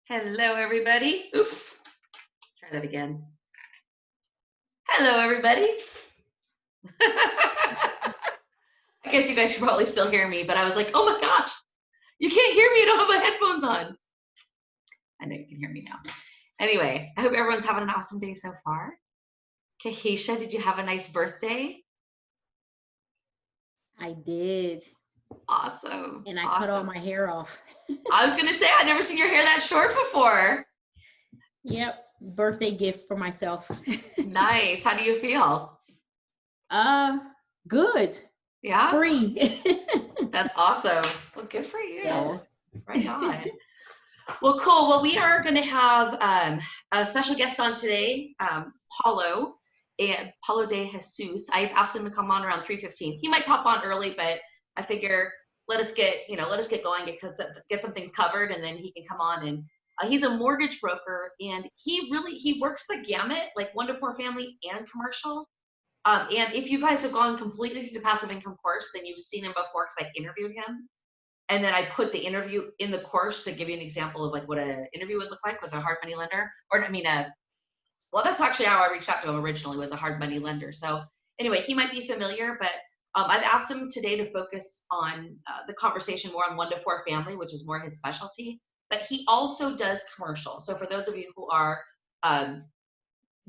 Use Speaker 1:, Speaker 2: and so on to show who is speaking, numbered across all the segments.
Speaker 1: Hello, everybody. Oops. Try that again. Hello, everybody. I guess you guys can probably still hear me, but I was like, oh my gosh, you can't hear me. I don't have my headphones on. I know you can hear me now. Anyway, I hope everyone's having an awesome day so far. Kahisha, did you have a nice birthday?
Speaker 2: I did.
Speaker 1: Awesome.
Speaker 2: And I cut all my hair off.
Speaker 1: I was going to say, I've never seen your hair that short before.
Speaker 2: Yep. Birthday gift for myself.
Speaker 1: Nice. How do you feel?
Speaker 2: Good.
Speaker 1: Yeah?
Speaker 2: Free.
Speaker 1: That's awesome. Well, good for you.
Speaker 2: Yes.
Speaker 1: Right on. Well, cool. Well, we are going to have a special guest on today, Paulo de Jesus. I've asked him to come on around 3:15. He might pop on early, but I figure let us get going, get some things covered, and then he can come on. And he's a mortgage broker, and he works the gamut, like 1 to 4 family and commercial. And if you guys have gone completely through the passive income course, then you've seen him before because I interviewed him. And then I put the interview in the course to give you an example of like what an interview would look like with a hard money lender. Well, that's actually how I reached out to him originally, was a hard money lender. So anyway, he might be familiar, but I've asked him today to focus on the conversation more on 1 to 4 family, which is more his specialty. But he also does commercial. So for those of you who are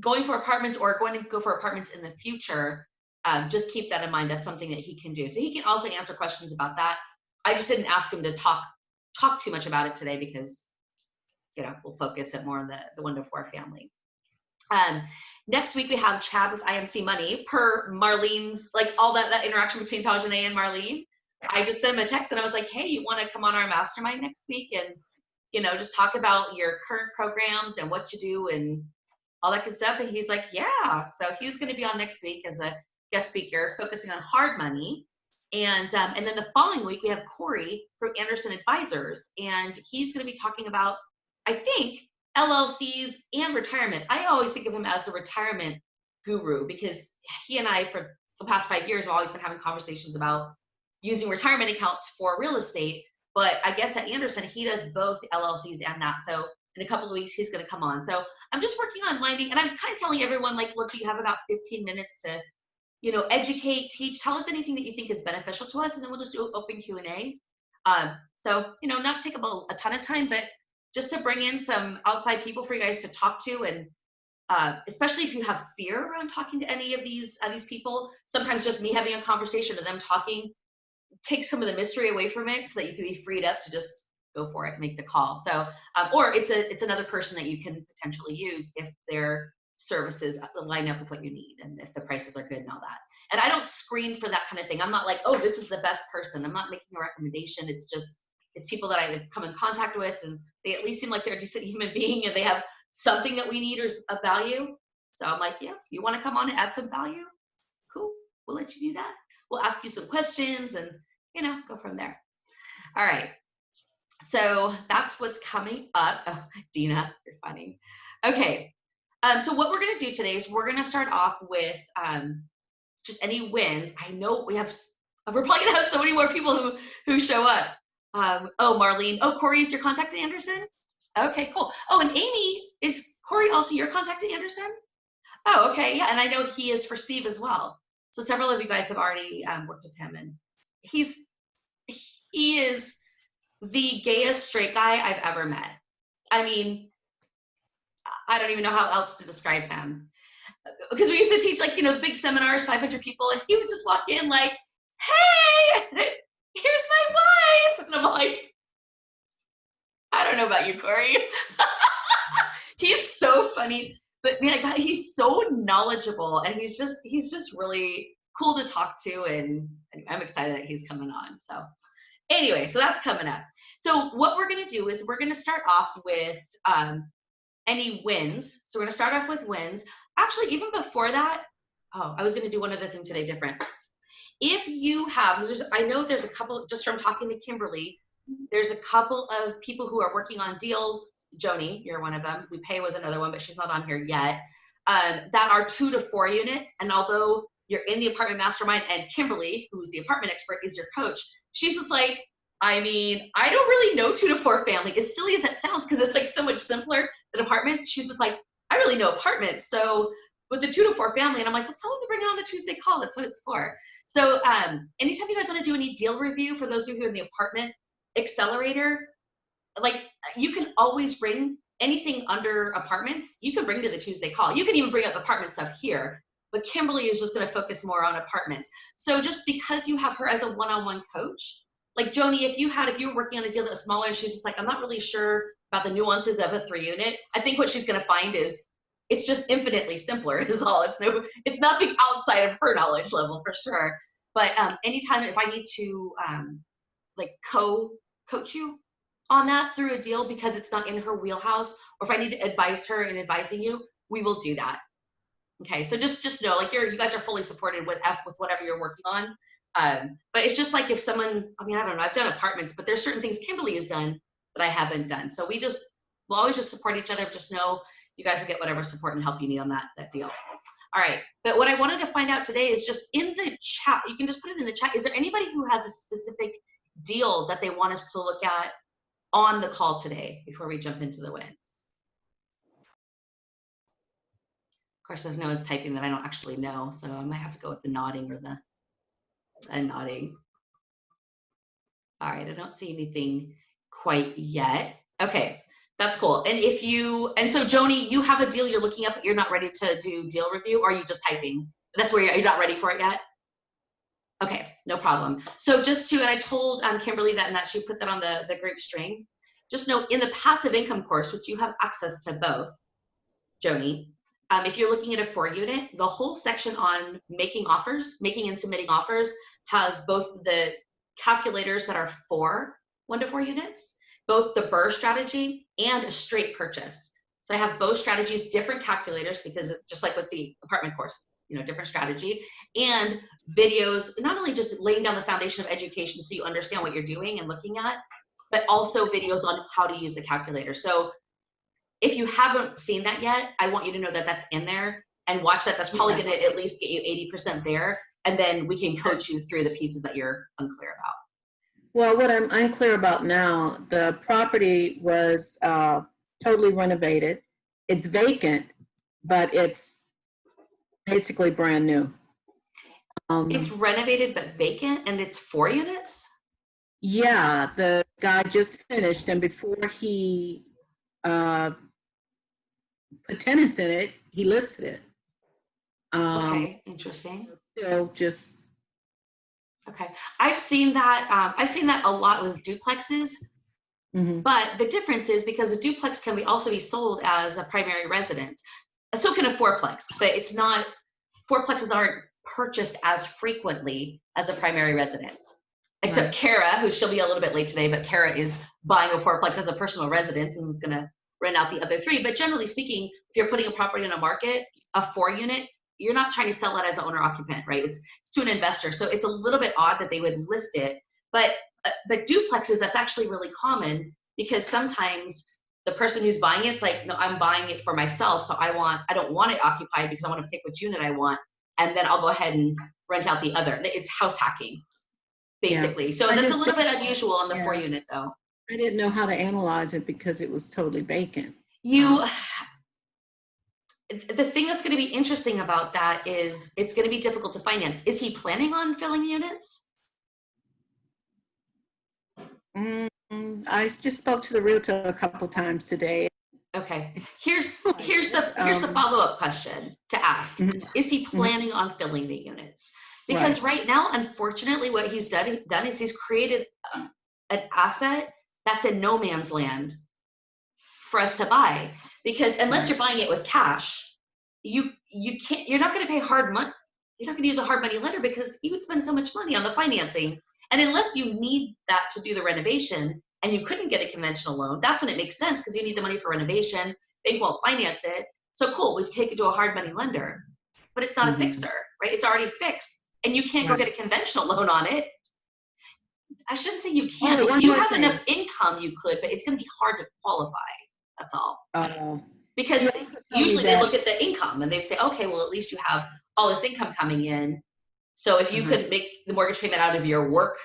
Speaker 1: going for apartments or going to go for apartments in the future, just keep that in mind. That's something that he can do. So he can also answer questions about that. I just didn't ask him to talk too much about it today because, we'll focus it more on the 1 to 4 family. Next week we have Chad with IMC Money per Marlene's, like all that interaction between Tajane and Marlene. I just sent him a text and I was like, hey, you want to come on our mastermind next week and, just talk about your current programs and what you do and all that good stuff. And he's like, yeah. So he's going to be on next week as a guest speaker focusing on hard money. And then the following week, we have Corey from Anderson Advisors, and he's going to be talking about, I think, LLCs and retirement. I always think of him as the retirement guru because he and I, for the past 5 years, have always been having conversations about using retirement accounts for real estate. But I guess at Anderson, he does both LLCs and that. So in a couple of weeks, he's going to come on. So I'm just working on winding, and I'm kind of telling everyone, like, look, you have about 15 minutes to educate, teach, tell us anything that you think is beneficial to us, and then we'll just do open Q&A. So, not to take up a ton of time, but just to bring in some outside people for you guys to talk to, and especially if you have fear around talking to any of these people, sometimes just me having a conversation and them talking takes some of the mystery away from it so that you can be freed up to just go for it and make the call. So, or it's another person that you can potentially use if their services line up with what you need and if the prices are good and all that. And I don't screen for that kind of thing. I'm not like, oh, this is the best person. I'm not making a recommendation. It's people that I've come in contact with, and they at least seem like they're a decent human being and they have something that we need or a value. So I'm like, yeah, if you want to come on and add some value, cool, we'll let you do that. We'll ask you some questions and go from there. All right, so that's what's coming up. Oh, Dina, you're funny. Okay. So what we're going to do today is we're going to start off with just any wins. I know we're probably going to have so many more people who show up. Oh, Marlene. Oh, Corey is your contact at Anderson? Okay, cool. Oh, and Amy, is Corey also your contact at Anderson? Oh, okay. Yeah, and I know he is for Steve as well. So several of you guys have already worked with him, and he is the gayest straight guy I've ever met. I mean, I don't even know how else to describe him. Because we used to teach, like, big seminars, 500 people, and he would just walk in like, hey, here's my wife. And I'm like, I don't know about you, Corey. He's so funny. But man, he's so knowledgeable, and he's just really cool to talk to, and I'm excited that he's coming on. So anyway, so that's coming up. So what we're going to do is we're going to start off with any wins. So we're going to start off with wins. Actually, even before that, I was going to do one other thing today different. If you have, I know there's a couple, just from talking to Kimberly, there's a couple of people who are working on deals. Joni, you're one of them. WePay was another one, but she's not on here yet. That are 2 to 4 units. And although you're in the apartment mastermind and Kimberly, who's the apartment expert, is your coach, she's just like, I mean, I don't really know 2 to 4 family, as silly as that sounds, because it's like so much simpler than apartments. She's just like, I really know apartments. So with the 2 to 4 family, and I'm like, well, tell them to bring it on the Tuesday call. That's what it's for. So anytime you guys want to do any deal review, for those of you who are in the apartment accelerator, like you can always bring anything under apartments, you can bring to the Tuesday call. You can even bring up apartment stuff here, but Kimberly is just going to focus more on apartments. So just because you have her as a one-on-one coach, like Joni, if you were working on a deal that was smaller and she's just like, I'm not really sure about the nuances of a 3-unit, I think what she's going to find is it's just infinitely simpler is all. It's nothing outside of her knowledge level for sure. But anytime if I need to like coach you on that through a deal because it's not in her wheelhouse, or if I need to advise her in advising you, we will do that. Okay, so just know, like you guys are fully supported with whatever you're working on. But it's just like if someone, I mean, I don't know, I've done apartments, but there's certain things Kimberly has done that I haven't done. So we'll always just support each other. Just know you guys will get whatever support and help you need on that deal. All right, but what I wanted to find out today is just in the chat, you can just put it in the chat. Is there anybody who has a specific deal that they want us to look at on the call today before we jump into the wins? Of course, there's no one's typing that I don't actually know, so I might have to go with the nodding or the nodding. All right, I don't see anything quite yet. Okay, that's cool. And so Joni, you have a deal you're looking up, but you're not ready to do deal review, or are you just typing? That's where you're not ready for it yet? Okay, no problem. So and I told Kimberly that, and that she put that on the group string. Just know in the passive income course, which you have access to both, Joni, if you're looking at a 4-unit, the whole section on making and submitting offers has both the calculators that are for 1 to 4 units, both the BRRRR strategy and a straight purchase. So I have both strategies, different calculators, because just like with the apartment course, different strategy, and videos, not only just laying down the foundation of education so you understand what you're doing and looking at, but also videos on how to use the calculator. So if you haven't seen that yet, I want you to know that that's in there and watch that. That's probably going to at least get you 80% there. And then we can coach you through the pieces that you're unclear about.
Speaker 3: Well, what I'm unclear about now, the property was totally renovated. It's vacant, but it's basically brand new.
Speaker 1: It's renovated but vacant, and it's 4 units?
Speaker 3: Yeah, the guy just finished, and before he put tenants in it, he listed it.
Speaker 1: Okay, interesting.
Speaker 3: Still just.
Speaker 1: Okay, I've seen that. I've seen that a lot with duplexes. Mm-hmm. But the difference is because a duplex can also be sold as a primary residence. So can a 4-plex, but it's not. 4-plexes aren't purchased as frequently as a primary residence. Except Kara, who she'll be a little bit late today, but Kara is buying a 4-plex as a personal residence and is going to rent out the other 3. But generally speaking, if you're putting a property in a market, a 4-unit, you're not trying to sell it as an owner occupant, right? It's to an investor. So it's a little bit odd that they would list it. But duplexes, that's actually really common because sometimes the person who's buying it's like, no, I'm buying it for myself. So I don't want it occupied because I want to pick which unit I want. And then I'll go ahead and rent out the other. It's house hacking, basically. Yeah. So that's a little bit unusual on the 4-unit though.
Speaker 3: I didn't know how to analyze it because it was totally vacant.
Speaker 1: The thing that's going to be interesting about that is it's going to be difficult to finance. Is he planning on filling units?
Speaker 3: I just spoke to the realtor a couple times today.
Speaker 1: Okay. Here's the follow-up question to ask. Mm-hmm. Is he planning on filling the units? Because right now, unfortunately, what he's done is he's created an asset that's in no man's land for us to buy. Because unless you're buying it with cash, you're not going to pay hard money. You're not going to use a hard money lender because you would spend so much money on the financing. And unless you need that to do the renovation and you couldn't get a conventional loan, that's when it makes sense because you need the money for renovation. Bank won't finance it. So cool, we take it to a hard money lender, but it's not a fixer, right? It's already fixed and you can't go get a conventional loan on it. I shouldn't say you can't. If you have enough income, you could, but it's going to be hard to qualify. That's all. Because usually they look at the income and they say, okay, well, at least you have all this income coming in. So if you could make the mortgage payment out of your work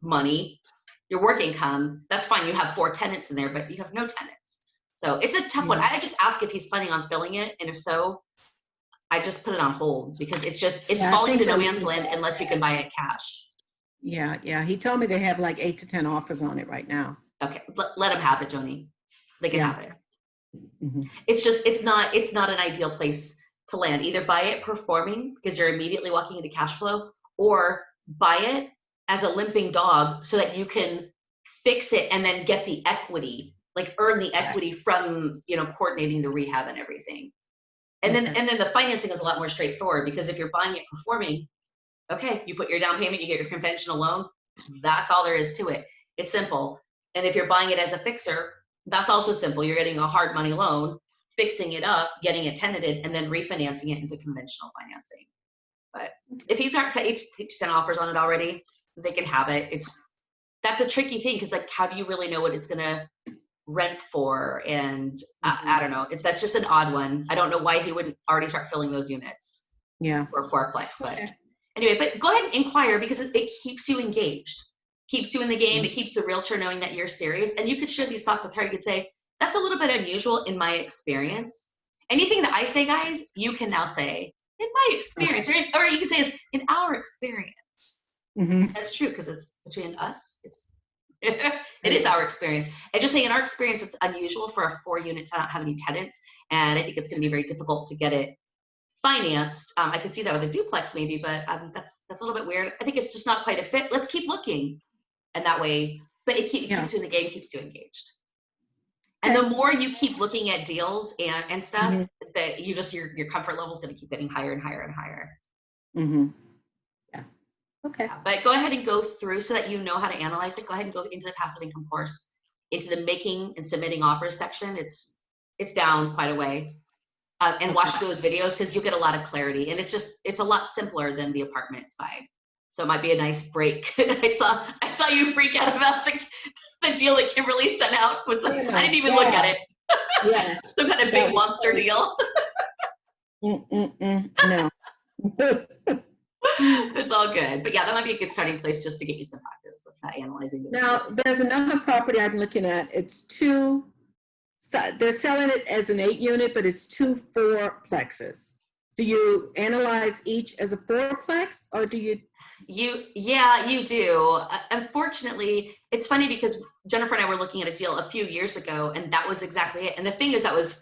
Speaker 1: money, your work income, that's fine. You have 4 tenants in there, but you have no tenants. So it's a tough one. I just ask if he's planning on filling it. And if so, I just put it on hold because it's
Speaker 3: Yeah, I
Speaker 1: falling
Speaker 3: think
Speaker 1: into no
Speaker 3: they'll
Speaker 1: man's
Speaker 3: leave
Speaker 1: land
Speaker 3: it.
Speaker 1: unless you can buy it cash.
Speaker 3: Yeah. He told me they have like 8 to 10 offers on it right now.
Speaker 1: Okay, let them have it, Joni. They can
Speaker 3: Yeah.
Speaker 1: have it.
Speaker 3: Mhm.
Speaker 1: It's just, it's not an ideal place to land. Either buy it performing because you're immediately walking into cash flow, or buy it as a limping dog so that you can fix it and then get the equity, like earn the equity from, coordinating the rehab and everything. And
Speaker 3: Okay.
Speaker 1: then the financing is a lot more straightforward because if you're buying it performing, okay, you put your down payment, you get your conventional loan. That's all there is to it. It's simple. And if you're buying it as a fixer, that's also simple. You're getting a hard money loan, fixing it up, getting it tenanted, and then refinancing it into conventional financing. But if he's got 8 to 10 offers on it already, they can have it. That's a tricky thing because, like, how do you really know what it's gonna rent for? And I don't know. That's just an odd one. I don't know why he wouldn't already start filling those units.
Speaker 3: Yeah.
Speaker 1: For a fourplex, but
Speaker 3: Okay.
Speaker 1: anyway, but go ahead and inquire because it keeps you engaged, keeps you in the game. It keeps the realtor knowing that you're serious, and you could share these thoughts with her. You could say, that's a little bit unusual in my experience. Anything that I say, guys, you can now say in my experience, or you can say is in our experience. That's true because it's between us. It is our experience. And just saying in our experience, it's unusual for a 4-unit to not have any tenants, and I think it's going to be very difficult to get it financed. I could see that with a duplex maybe, but that's a little bit weird. I think it's just not quite a fit. Let's keep looking, and that way, but it keeps you in the game, keeps you engaged. And the more you keep looking at deals and stuff, that your comfort level is going to keep getting higher and higher and higher.
Speaker 3: Yeah. Okay.
Speaker 1: Yeah, but go ahead and go through so that you know how to analyze it. Go ahead and go into the passive income course, into the making and submitting offers section. It's down quite a way. And watch those videos because you'll get a lot of clarity, and it's a lot simpler than the apartment side. So it might be a nice break. I saw you freak out about the deal that Kimberly sent out. I didn't even look at it.
Speaker 3: Yeah.
Speaker 1: Some kind of big monster deal.
Speaker 3: No.
Speaker 1: It's all good. But yeah, that might be a good starting place just to get you some practice with that analyzing.
Speaker 3: Now, there's another property I'm looking at. It's 2. They're selling it as an 8-unit, but it's 2 4-plexes. Do you analyze each as a 4-plex, or do you?
Speaker 1: Yeah, you do. Unfortunately, it's funny because Jennifer and I were looking at a deal a few years ago, and that was exactly it. And the thing is that was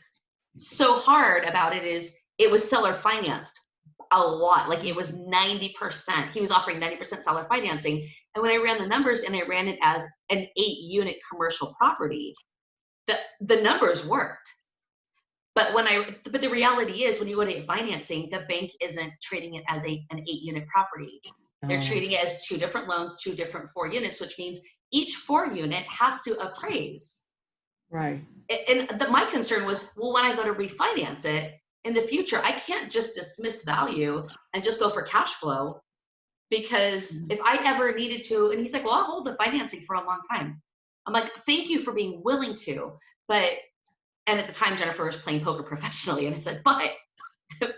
Speaker 1: so hard about it is it was seller financed a lot. Like it was 90%. He was offering 90% seller financing. And when I ran the numbers and I ran it as an 8-unit commercial property, the numbers worked. But but the reality is when you go to financing, the bank isn't treating it as an 8-unit property. They're treating it as 2 different loans, 2 different 4 units, which means each 4-unit has to appraise.
Speaker 3: Right.
Speaker 1: And my concern was, well, when I go to refinance it in the future, I can't just dismiss value and just go for cash flow, because if I ever needed to, and he's like, well, I'll hold the financing for a long time. I'm like, thank you for being willing to, and at the time Jennifer was playing poker professionally, and I said, but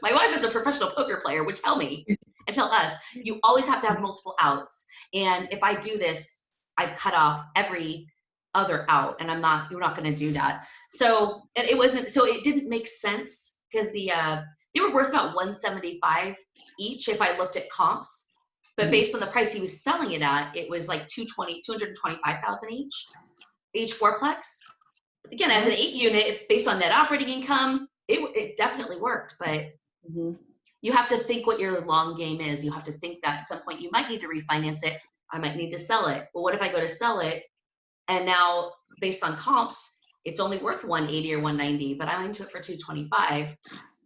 Speaker 1: my wife is a professional poker player, would tell me and tell us, you always have to have multiple outs. And if I do this, I've cut off every other out, and you're not going to do that. So it didn't make sense because they were worth about $175 each if I looked at comps. But based on the price he was selling it at, it was like $225,000 each 4-plex. Again, as an 8-unit, based on net operating income, it definitely worked. But you have to think what your long game is. You have to think that at some point you might need to refinance it. I might need to sell it. But what if I go to sell it, and now based on comps, it's only worth 180 or 190, but I'm into it for 225.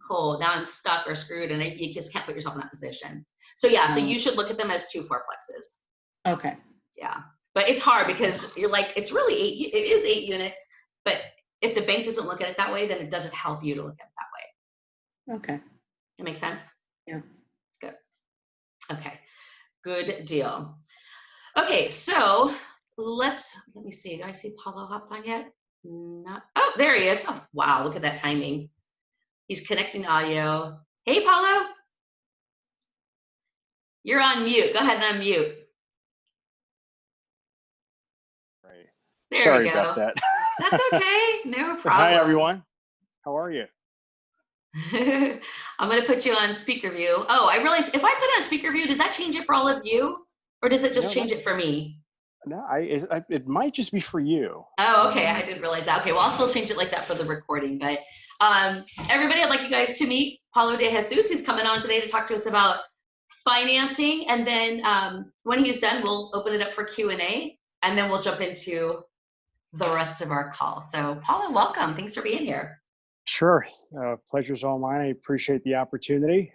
Speaker 1: Cool. Now I'm stuck or screwed, and you just can't put yourself in that position. So yeah, so you should look at them as 2 4-plexes.
Speaker 3: Okay.
Speaker 1: Yeah, but it's hard because you're like, it's really 8. It is 8 units, but if the bank doesn't look at it that way, then it doesn't help you to look at it that way.
Speaker 3: Okay.
Speaker 1: That makes sense?
Speaker 3: Yeah.
Speaker 1: Good. Okay. Good deal. Okay, so let me see. Do I see Paulo hopped on yet? Not. Oh, there he is. Oh, wow, look at that timing. He's connecting audio. Hey, Paulo. You're on mute. Go ahead and unmute. There
Speaker 4: Sorry
Speaker 1: we go.
Speaker 4: about that.
Speaker 1: That's okay. No problem.
Speaker 4: Hi, everyone. How are you?
Speaker 1: I'm going to put you on speaker view. Oh, I realized if I put it on speaker view, does that change it for all of you? Or does it just change it for me?
Speaker 4: No, it might just be for you.
Speaker 1: Oh, okay. I didn't realize that. Okay, well, I'll still change it like that for the recording. But everybody, I'd like you guys to meet Paulo de Jesus. He's coming on today to talk to us about financing. And then when he's done, we'll open it up for Q&A. And then we'll jump into the rest of our call. So Paulo, welcome. Thanks for being here. Sure.
Speaker 4: Pleasure's all mine. I appreciate the opportunity.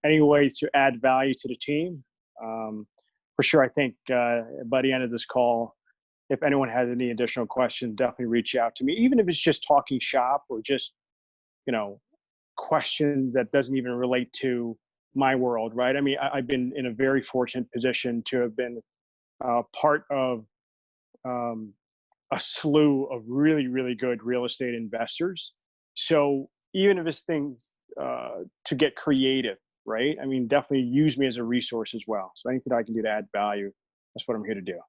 Speaker 4: Any way to add value to the team. For sure, I think by the end of this call, if anyone has any additional questions, definitely reach out to me. Even if it's just talking shop or just, questions that doesn't even relate to my world, right? I mean, I've been in a very fortunate position to have been part of a slew of really, really good real estate investors. So even if it's things to get creative, right? I mean, definitely use me as a resource as well. So anything I can do to add value, that's what I'm here to do.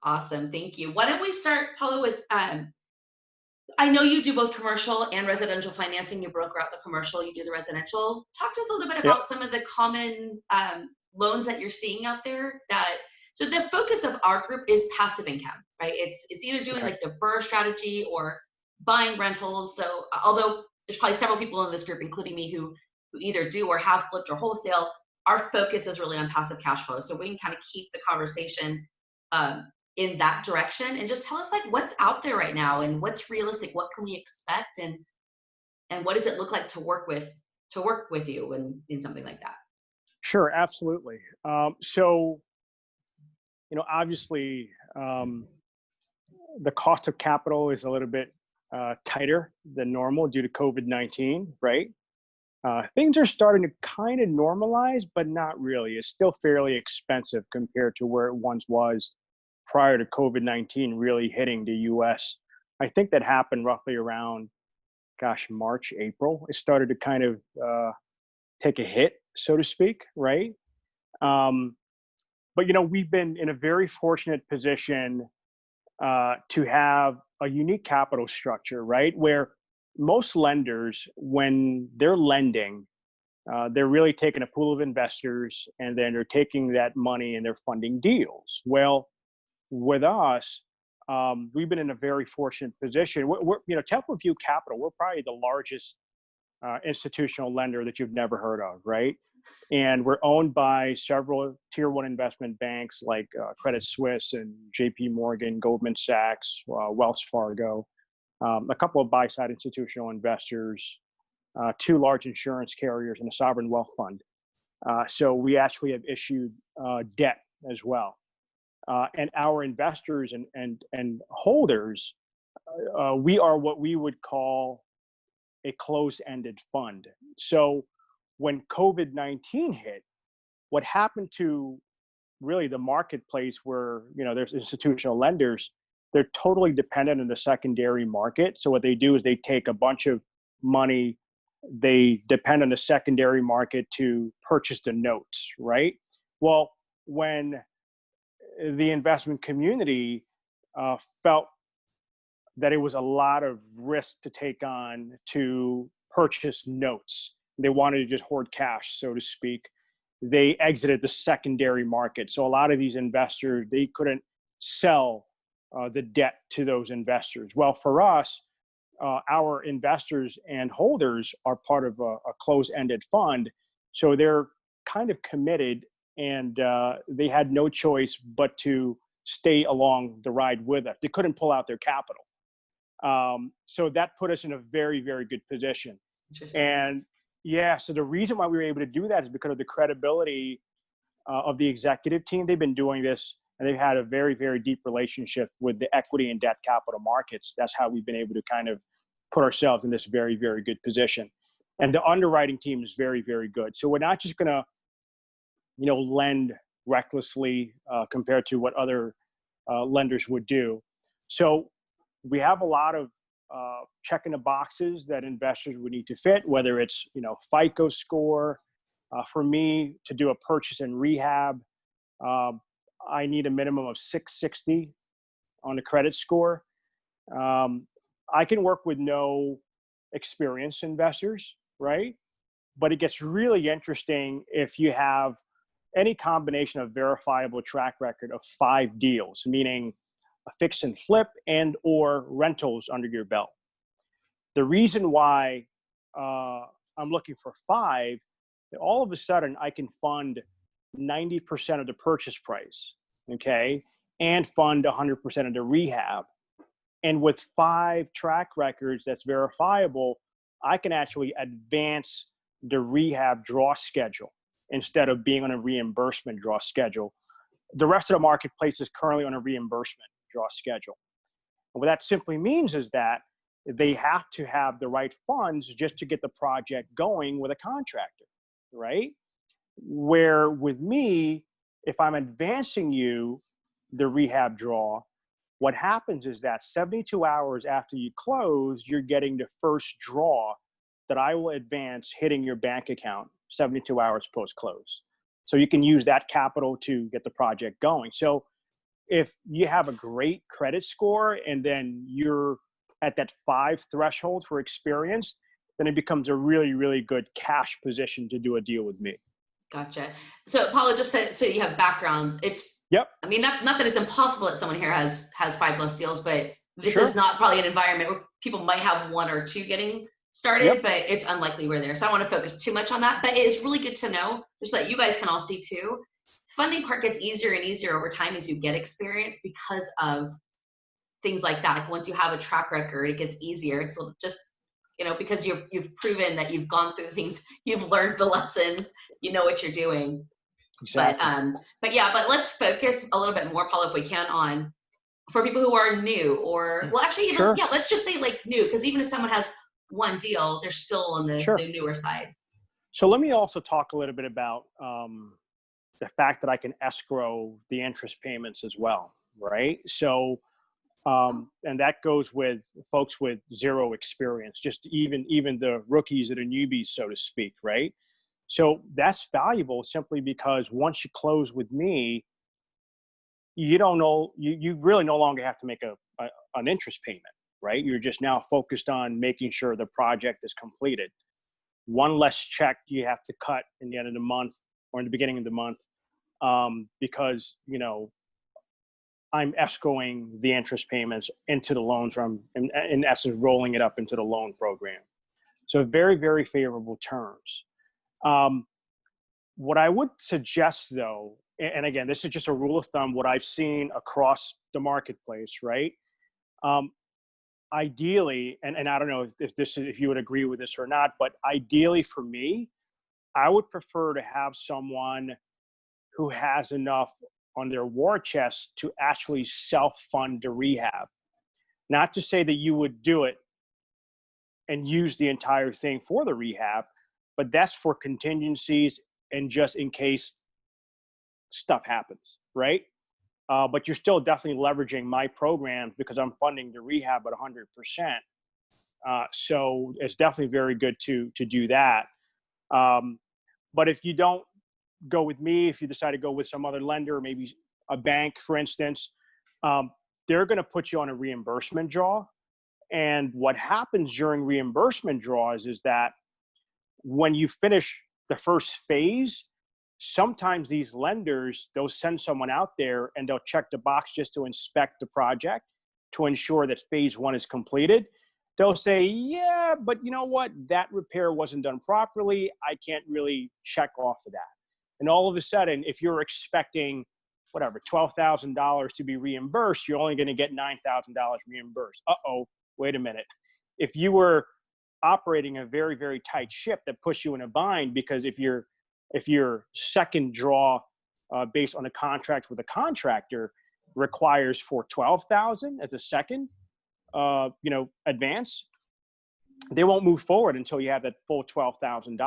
Speaker 1: Awesome, thank you. Why don't we start, Paulo, with, I know you do both commercial and residential financing. You broker out the commercial, you do the residential. Talk to us a little bit about some of the common loans that you're seeing out there. So the focus of our group is passive income, right? It's either doing like the BRRRR strategy or buying rentals. So although there's probably several people in this group, including me, who either do or have flipped or wholesale, our focus is really on passive cash flow. So we can kind of keep the conversation in that direction, and just tell us like what's out there right now and what's realistic, what can we expect, and what does it look like to work with you in something like that.
Speaker 4: Sure, absolutely. So obviously the cost of capital is a little bit tighter than normal due to COVID-19, right? Things are starting to kind of normalize, but not really. It's still fairly expensive compared to where it once was prior to COVID-19 really hitting the US. I think that happened roughly around, March, April. It started to kind of take a hit, so to speak, right? But we've been in a very fortunate position to have a unique capital structure, right? Where most lenders, when they're lending, they're really taking a pool of investors and then they're taking that money and they're funding deals. Well, with us, we've been in a very fortunate position. We're Temple View Capital, we're probably the largest institutional lender that you've never heard of, right? And we're owned by several tier one investment banks like Credit Suisse and JP Morgan, Goldman Sachs, Wells Fargo, a couple of buy-side institutional investors, two large insurance carriers, and a sovereign wealth fund. So we actually have issued debt as well. And our investors and holders, we are what we would call a closed-ended fund. So when COVID-19 hit, what happened to really the marketplace where, there's institutional lenders, they're totally dependent on the secondary market. So what they do is they take a bunch of money, they depend on the secondary market to purchase the notes, right? Well, when the investment community felt that it was a lot of risk to take on to purchase notes, they wanted to just hoard cash, so to speak, they exited the secondary market. So a lot of these investors, they couldn't sell the debt to those investors. Well, for us, our investors and holders are part of a closed-ended fund. So they're kind of committed, and they had no choice but to stay along the ride with us. They couldn't pull out their capital. So that put us in a very, very good position. And so the reason why we were able to do that is because of the credibility of the executive team. They've been doing this, and they've had a very, very deep relationship with the equity and debt capital markets. That's how we've been able to kind of put ourselves in this very, very good position. And the underwriting team is very, very good. So we're not just going to, lend recklessly compared to what other lenders would do. So we have a lot of checking the boxes that investors would need to fit, whether it's, FICO score. For me to do a purchase and rehab, I need a minimum of 660 on the credit score. I can work with no experienced investors, right? But it gets really interesting if you have any combination of verifiable track record of 5 deals, meaning a fix and flip and or rentals under your belt. The reason why I'm looking for 5, all of a sudden I can fund 90% of the purchase price, okay, and fund 100% of the rehab. And with 5 track records that's verifiable, I can actually advance the rehab draw schedule instead of being on a reimbursement draw schedule. The rest of the marketplace is currently on a reimbursement draw schedule. And what that simply means is that they have to have the right funds just to get the project going with a contractor, right? Where with me, if I'm advancing you the rehab draw, what happens is that 72 hours after you close, you're getting the first draw that I will advance hitting your bank account 72 hours post-close. So you can use that capital to get the project going. So if you have a great credit score and then you're at that 5 threshold for experience, then it becomes a really, really good cash position to do a deal with me.
Speaker 1: Gotcha. So Paulo, just so you have background, it's,
Speaker 4: yep.
Speaker 1: I mean, not that it's impossible that someone here has 5+ deals, but this
Speaker 4: Sure.
Speaker 1: is not probably an environment where people might have 1 or 2 getting started,
Speaker 4: Yep.
Speaker 1: but it's unlikely we're there. So I don't want to focus too much on that, but it is really good to know, just so that you guys can all see too. Funding part gets easier and easier over time as you get experience because of things like that. Like once you have a track record, it gets easier. It's just, you know, because you've proven that you've gone through things, you've learned the lessons, you know what you're doing.
Speaker 4: Exactly.
Speaker 1: But yeah, but let's focus a little bit more, Paul, if we can, on for people who are new or, well, actually, even,
Speaker 4: Sure.
Speaker 1: yeah, let's just say like new, because even if someone has 1 deal, they're still on the,
Speaker 4: Sure.
Speaker 1: the newer side.
Speaker 4: So let me also talk a little bit about the fact that I can escrow the interest payments as well, right? So, and that goes with folks with 0 experience, just even the rookies that are newbies, so to speak, right? So that's valuable simply because once you close with me, you don't know, you really no longer have to make an interest payment, right? You're just now focused on making sure the project is completed. 1 less check you have to cut in the end of the month or in the beginning of the month, because, you know, I'm escrowing the interest payments into the loans from, in essence, rolling it up into the loan program. So very, very favorable terms. What I would suggest though, and again, this is just a rule of thumb, what I've seen across the marketplace, right? Ideally, and I don't know if you would agree with this or not, but ideally for me, I would prefer to have someone who has enough on their war chest to actually self-fund the rehab. Not to say that you would do it and use the entire thing for the rehab, but that's for contingencies and just in case stuff happens, right? But you're still definitely leveraging my program because I'm funding the rehab at 100%. So it's definitely very good to do that. But if you don't go with me, if you decide to go with some other lender, maybe a bank, for instance, they're going to put you on a reimbursement draw. And what happens during reimbursement draws is that when you finish the first phase, sometimes these lenders, they'll send someone out there and they'll check the box just to inspect the project to ensure that phase 1 is completed. They'll say, yeah, but you know what? That repair wasn't done properly. I can't really check off of that. And all of a sudden, if you're expecting, whatever, $12,000 to be reimbursed, you're only going to get $9,000 reimbursed. Uh-oh, wait a minute. If you were operating a very, very tight ship, that puts you in a bind, because if your second draw based on a contract with a contractor requires for $12,000 as a second, advance, they won't move forward until you have that full $12,000,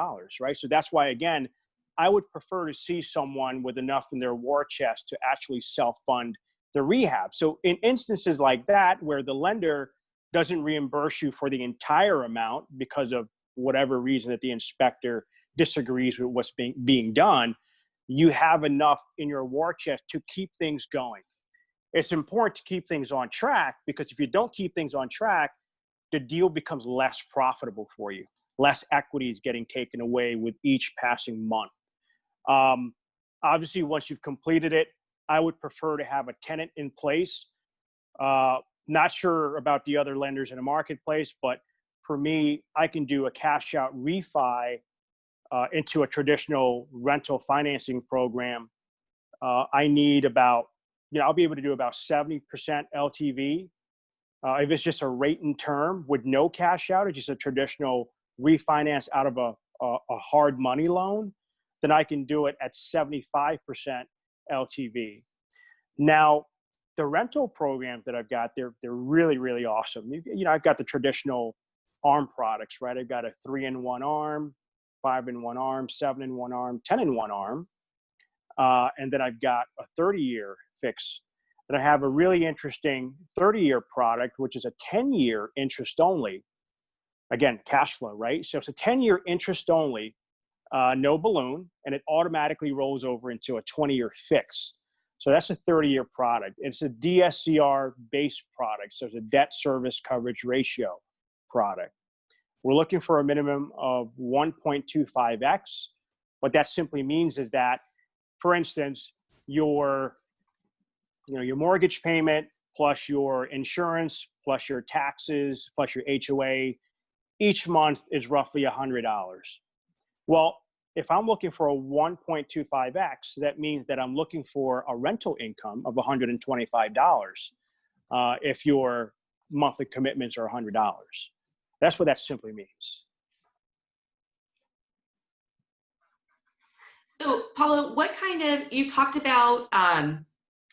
Speaker 4: right? So that's why, again, I would prefer to see someone with enough in their war chest to actually self-fund the rehab. So in instances like that, where the lender doesn't reimburse you for the entire amount because of whatever reason that the inspector disagrees with what's being done, you have enough in your war chest to keep things going. It's important to keep things on track, because if you don't keep things on track, the deal becomes less profitable for you. Less equity is getting taken away with each passing month. Obviously, once you've completed it, I would prefer to have a tenant in place. Not sure about the other lenders in the marketplace, but for me, I can do a cash out refi into a traditional rental financing program. I need about, I'll be able to do about 70% LTV. If it's just a rate and term with no cash out, or just a traditional refinance out of a hard money loan, then I can do it at 75% LTV. Now, the rental programs that I've got, they're really, really awesome. I've got the traditional ARM products, right? I've got a 3-in-1 ARM, 5-in-1 ARM, 7-in-1 ARM, 10-in-1 ARM. And then I've got a 30-year fix. And I have a really interesting 30-year product, which is a 10-year interest only. Again, cash flow, right? So it's a 10-year interest only, no balloon, and it automatically rolls over into a 20-year fix. So that's a 30-year product. It's a DSCR-based product, so it's a debt service coverage ratio product. We're looking for a minimum of 1.25x. What that simply means is that, for instance, your mortgage payment plus your insurance plus your taxes plus your HOA each month is roughly $100. Well, if I'm looking for a 1.25x, that means that I'm looking for a rental income of $125 if your monthly commitments are $100. That's what that simply means.
Speaker 1: So, Paulo, you talked about, that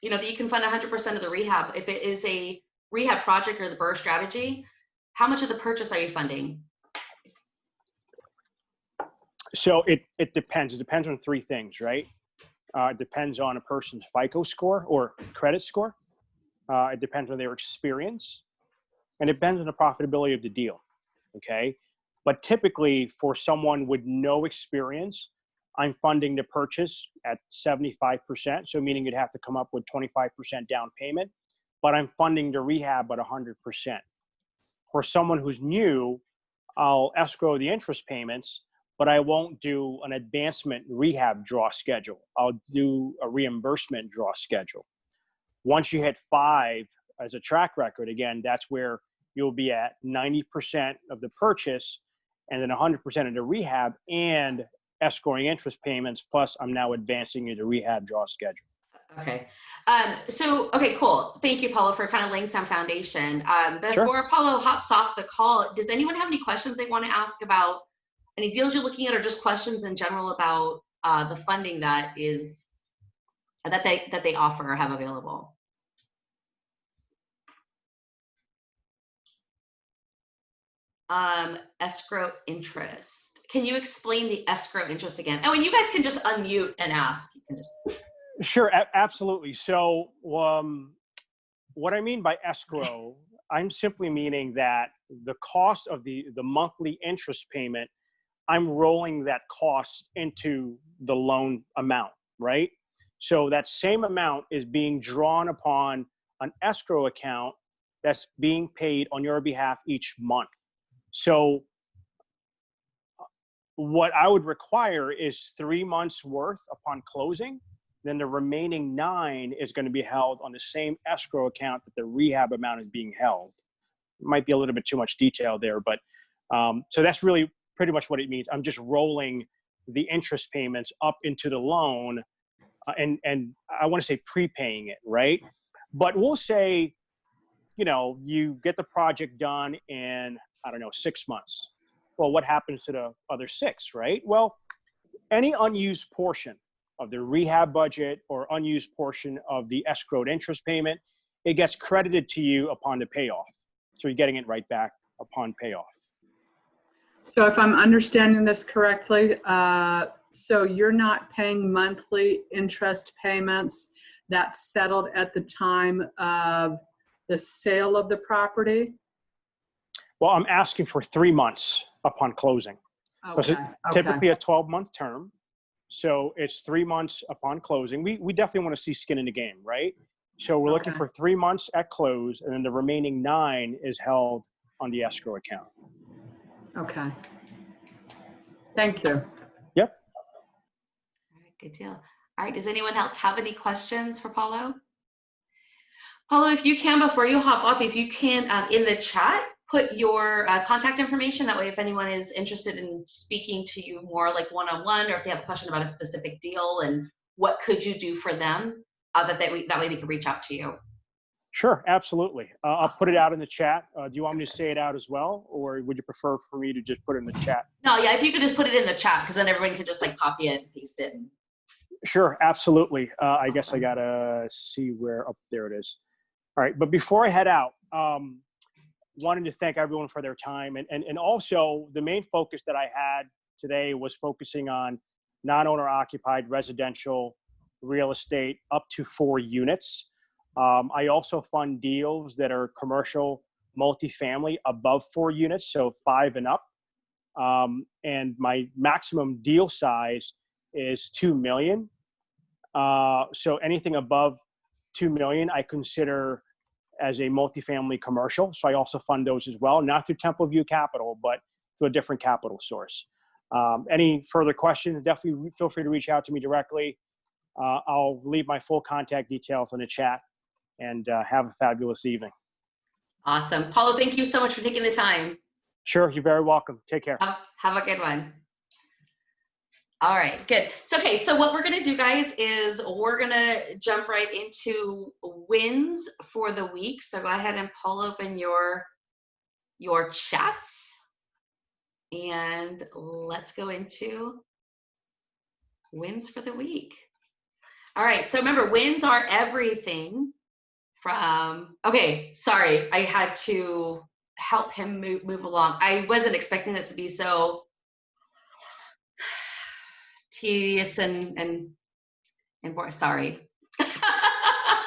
Speaker 1: you can fund 100% of the rehab. If it is a rehab project or the BRRRR strategy, how much of the purchase are you funding?
Speaker 4: So it depends. It depends on three things, right? It depends on a person's FICO score or credit score. It depends on their experience, and it depends on the profitability of the deal. Okay. But typically for someone with no experience, I'm funding the purchase at 75%. So meaning you'd have to come up with 25% down payment, but I'm funding the rehab at 100%. For someone who's new, I'll escrow the interest payments, but I won't do an advancement rehab draw schedule. I'll do a reimbursement draw schedule. Once you hit 5 as a track record, again, that's where you'll be at 90% of the purchase and then 100% of the rehab and escrowing interest payments. Plus I'm now advancing you the rehab draw schedule.
Speaker 1: Okay. Okay, cool. Thank you, Paulo, for kind of laying some foundation. Before
Speaker 4: Sure.
Speaker 1: Paulo hops off the call, does anyone have any questions they want to ask about any deals you're looking at, or just questions in general about the funding that they offer or have available? Escrow interest. Can you explain the escrow interest again? Oh, and you guys can just unmute and ask. You can just.
Speaker 4: Sure, absolutely. So what I mean by escrow, I'm simply meaning that the cost of the monthly interest payment, I'm rolling that cost into the loan amount, right? So that same amount is being drawn upon an escrow account that's being paid on your behalf each month. So what I would require is 3 months worth upon closing. Then the remaining 9 is going to be held on the same escrow account that the rehab amount is being held. It might be a little bit too much detail there, but so that's really pretty much what it means. I'm just rolling the interest payments up into the loan and I want to say prepaying it, right? But we'll say, you get the project done in, 6 months. Well, what happens to the other 6, right? Well, any unused portion of the rehab budget or unused portion of the escrowed interest payment, it gets credited to you upon the payoff. So you're getting it right back upon payoff.
Speaker 5: So if I'm understanding this correctly, so you're not paying monthly interest payments that's settled at the time of the sale of the property?
Speaker 4: Well, I'm asking for 3 months upon closing.
Speaker 5: Okay.
Speaker 4: Typically a 12-month term. So it's 3 months upon closing. We definitely want to see skin in the game, right? So we're looking
Speaker 5: Okay.
Speaker 4: for 3 months at close, and then the remaining 9 is held on the escrow account.
Speaker 5: Okay. Thank you.
Speaker 4: Yep.
Speaker 1: All right, good deal. All right, does anyone else have any questions for Paulo? Paulo, if you can, before you hop off, if you can, in the chat, put your contact information. That way, if anyone is interested in speaking to you more like one-on-one, or if they have a question about a specific deal and what could you do for them, that way they can reach out to you.
Speaker 4: Sure, absolutely. I'll put it
Speaker 1: Awesome.
Speaker 4: out in the chat. Do you want me to say it out as well, or would you prefer for me to just put it in the chat?
Speaker 1: No, yeah, if you could just put it in the chat, because then everyone can just like copy it and paste it.
Speaker 4: Sure, absolutely. I guess I
Speaker 1: Awesome.
Speaker 4: gotta see where, up there it is. All right, but before I head out, wanted to thank everyone for their time. And also the main focus that I had today was focusing on non-owner occupied residential real estate up to 4 units. I also fund deals that are commercial multifamily above 4 units, so 5 and up. And my maximum deal size is 2 million. So anything above 2 million, I consider as a multifamily commercial. So I also fund those as well, not through Temple View Capital, but through a different capital source. Any further questions, definitely feel free to reach out to me directly. I'll leave my full contact details in the chat, and have a fabulous evening.
Speaker 1: Awesome. Paulo, thank you so much for taking the time.
Speaker 4: Sure, you're very welcome. Take care.
Speaker 1: Have a good one. All right, good. So, okay, so what we're gonna do, guys, is we're gonna jump right into wins for the week. So go ahead and pull open your chats, and let's go into wins for the week. All right, so remember, wins are everything from, okay, sorry, I had to help him move along. I wasn't expecting it to be so tedious and more, sorry.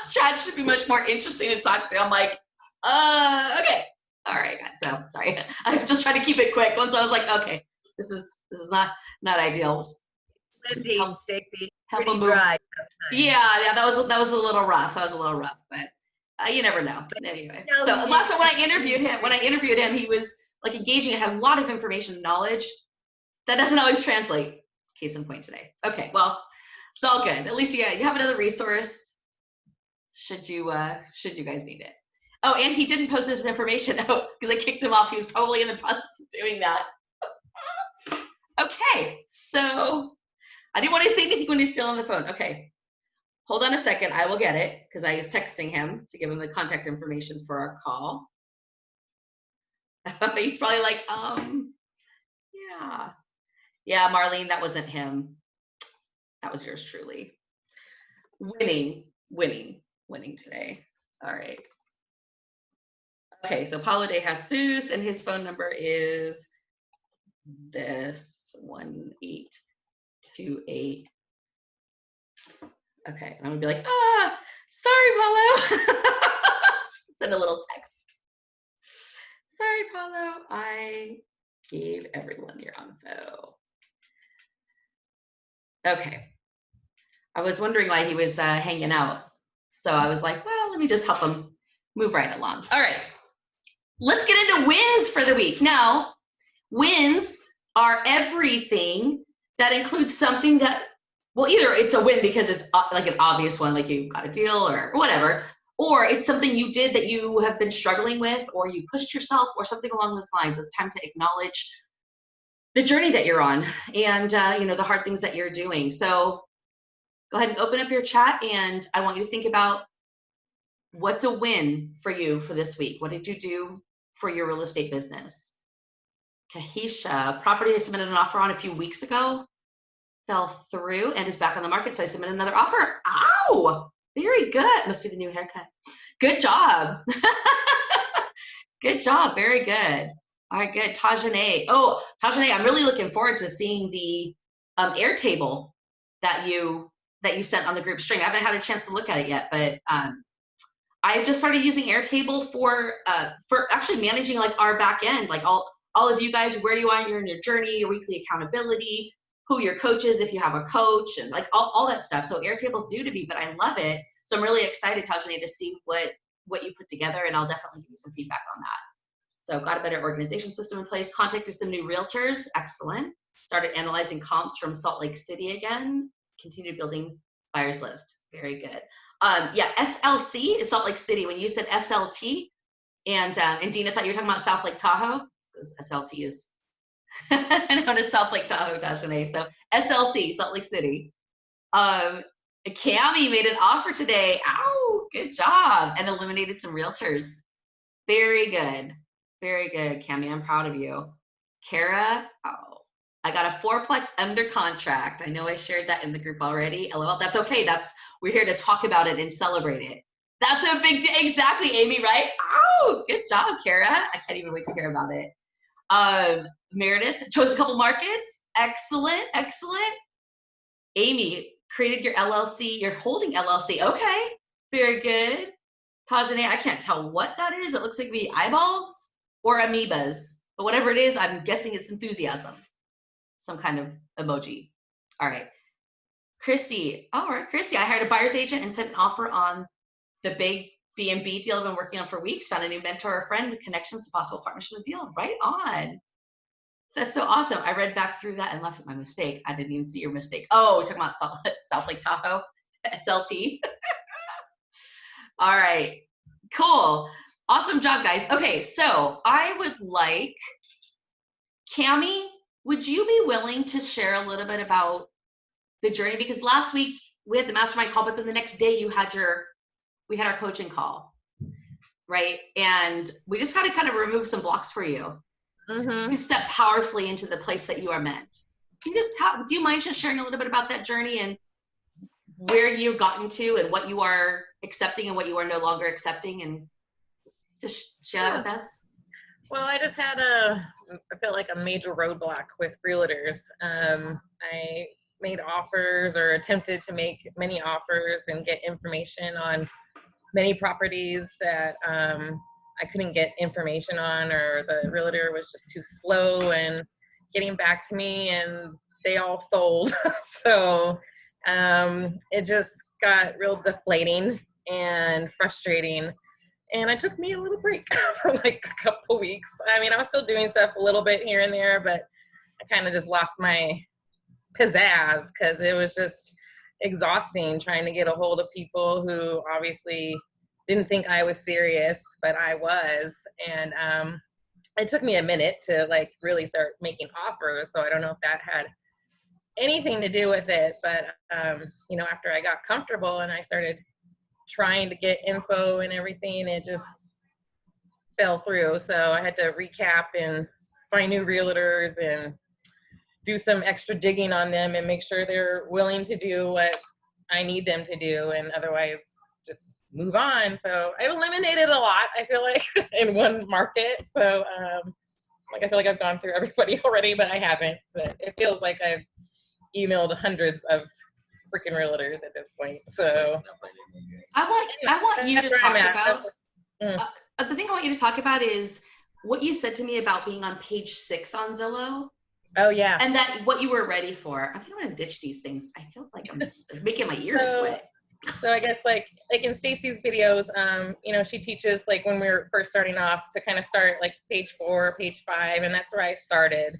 Speaker 1: Chad should be much more interesting to talk to. I'm like, okay, all right, so sorry. I'm just trying to keep it quick. Once I was like, okay, this is not ideal.
Speaker 6: Windy,
Speaker 1: Help-
Speaker 6: Stacy.
Speaker 1: help
Speaker 6: Pretty
Speaker 1: him move.
Speaker 6: dry.
Speaker 1: Yeah, that was a little rough. That was a little rough, but you never know. Anyway,
Speaker 6: No,
Speaker 1: so
Speaker 6: you
Speaker 1: last time
Speaker 6: didn't.
Speaker 1: when I interviewed him, he was like engaging and had a lot of information and knowledge. That doesn't always translate. Case in point today. Okay, well, it's all good. At least you have another resource should you guys need it. Oh, and he didn't post his information out because I kicked him off. He was probably in the process of doing that. Okay, so I didn't want to say anything when he's still on the phone. Okay, hold on a second. I will get it because I was texting him to give him the contact information for our call. He's probably like, yeah, Marlene, that wasn't him. That was yours truly. Winning today. All right. Okay, so Paulo de Jesus, and his phone number is this 1828. Okay, and I'm gonna be like, sorry, Paulo. Send a little text. Sorry, Paulo, I gave everyone your info. Okay. I was wondering why he was hanging out. So I was like, well, let me just help him move right along. All right, let's get into wins for the week. Now, wins are everything that includes something that, well, either it's a win because it's like an obvious one, like you got a deal or whatever, or it's something you did that you have been struggling with, or you pushed yourself, or something along those lines. It's time to acknowledge the journey that you're on and the hard things that you're doing. So go ahead and open up your chat, and I want you to think about what's a win for you for this week. What did you do for your real estate business? Kahisha, property I submitted an offer on a few weeks ago, fell through and is back on the market, so I submitted another offer. Ow, very good. Must be the new haircut. Good job. Good job, very good. All right, good. Tajane. Oh, Tajane, I'm really looking forward to seeing the Airtable that you sent on the group string. I haven't had a chance to look at it yet, but I just started using Airtable for actually managing like our back end, like all of you guys, where you are in your journey, your weekly accountability. who your coach is, if you have a coach, and like all that stuff. So Airtable's new to me, but I love it. So I'm really excited, Tajani, to see what you put together, and I'll definitely give you some feedback on that. So got a better organization system in place, contacted some new realtors, excellent. Started analyzing comps from Salt Lake City again, continued building buyers list, very good. Yeah, SLC is Salt Lake City. When you said SLT, and Dean, I thought you were talking about South Lake Tahoe, because SLT is known as South Lake Tahoe, Tajani. So SLC, Salt Lake City. Cami made an offer today. Ow, good job. And eliminated some realtors. Very good. Very good, Cami. I'm proud of you. Kara, oh, I got a 4-plex under contract. I know I shared that in the group already. LOL, that's okay. We're here to talk about it and celebrate it. That's a big deal. Exactly, Amy, right? Oh, good job, Kara. I can't even wait to hear about it. Meredith chose a couple markets. Excellent, excellent. Amy created your LLC, your holding LLC. Okay, very good. Tajani, I can't tell what that is. It looks like maybe eyeballs or amoebas, but whatever it is, I'm guessing it's enthusiasm. Some kind of emoji. All right. Christy, all right, Christy, I hired a buyer's agent and sent an offer on the big B&B deal I've been working on for weeks. Found a new mentor or friend with connections to possible partnership with the deal. Right on. That's so awesome. I read back through that and left with my mistake. I didn't even see your mistake. Oh, we're talking about South Lake Tahoe, SLT. All right, cool. Awesome job, guys. Okay, so I would like, Cami, would you be willing to share a little bit about the journey? Because last week we had the mastermind call, but then the next day we had our coaching call, right? And we just got to kind of remove some blocks for you.
Speaker 6: Mm-hmm.
Speaker 1: You step powerfully into the place that you are meant. Can you just do you mind just sharing a little bit about that journey and where you've gotten to and what you are accepting and what you are no longer accepting, and just share that with us?
Speaker 6: Well, I just had I felt like a major roadblock with realtors. I made offers or attempted to make many offers and get information on many properties that I couldn't get information on, or the realtor was just too slow in getting back to me, and they all sold. So it just got real deflating and frustrating. And I took me a little break for like a couple weeks. I mean, I was still doing stuff a little bit here and there, but I kind of just lost my pizzazz because it was just exhausting trying to get a hold of people who obviously didn't think I was serious, but I was. And it took me a minute to like really start making offers. So I don't know if that had anything to do with it, but you know, after I got comfortable and I started trying to get info and everything, it just fell through. So I had to recap and find new realtors and do some extra digging on them and make sure they're willing to do what I need them to do, and otherwise just move on. So I've eliminated a lot, I feel like, in one market. So like I feel like I've gone through everybody already, but I haven't. So it feels like I've emailed hundreds of freaking realtors at this point. So
Speaker 1: I want you to
Speaker 6: that's where
Speaker 1: talk
Speaker 6: I'm at.
Speaker 1: about the thing I want you to talk about is what you said to me about being on page 6 on Zillow.
Speaker 6: Oh yeah.
Speaker 1: And that what you were ready for. I think I'm gonna ditch these things. I feel like I'm just making my ears sweat.
Speaker 6: So I guess like in Stacy's videos, you know, she teaches like when we were first starting off to kind of start like page 4, page 5, and that's where I started.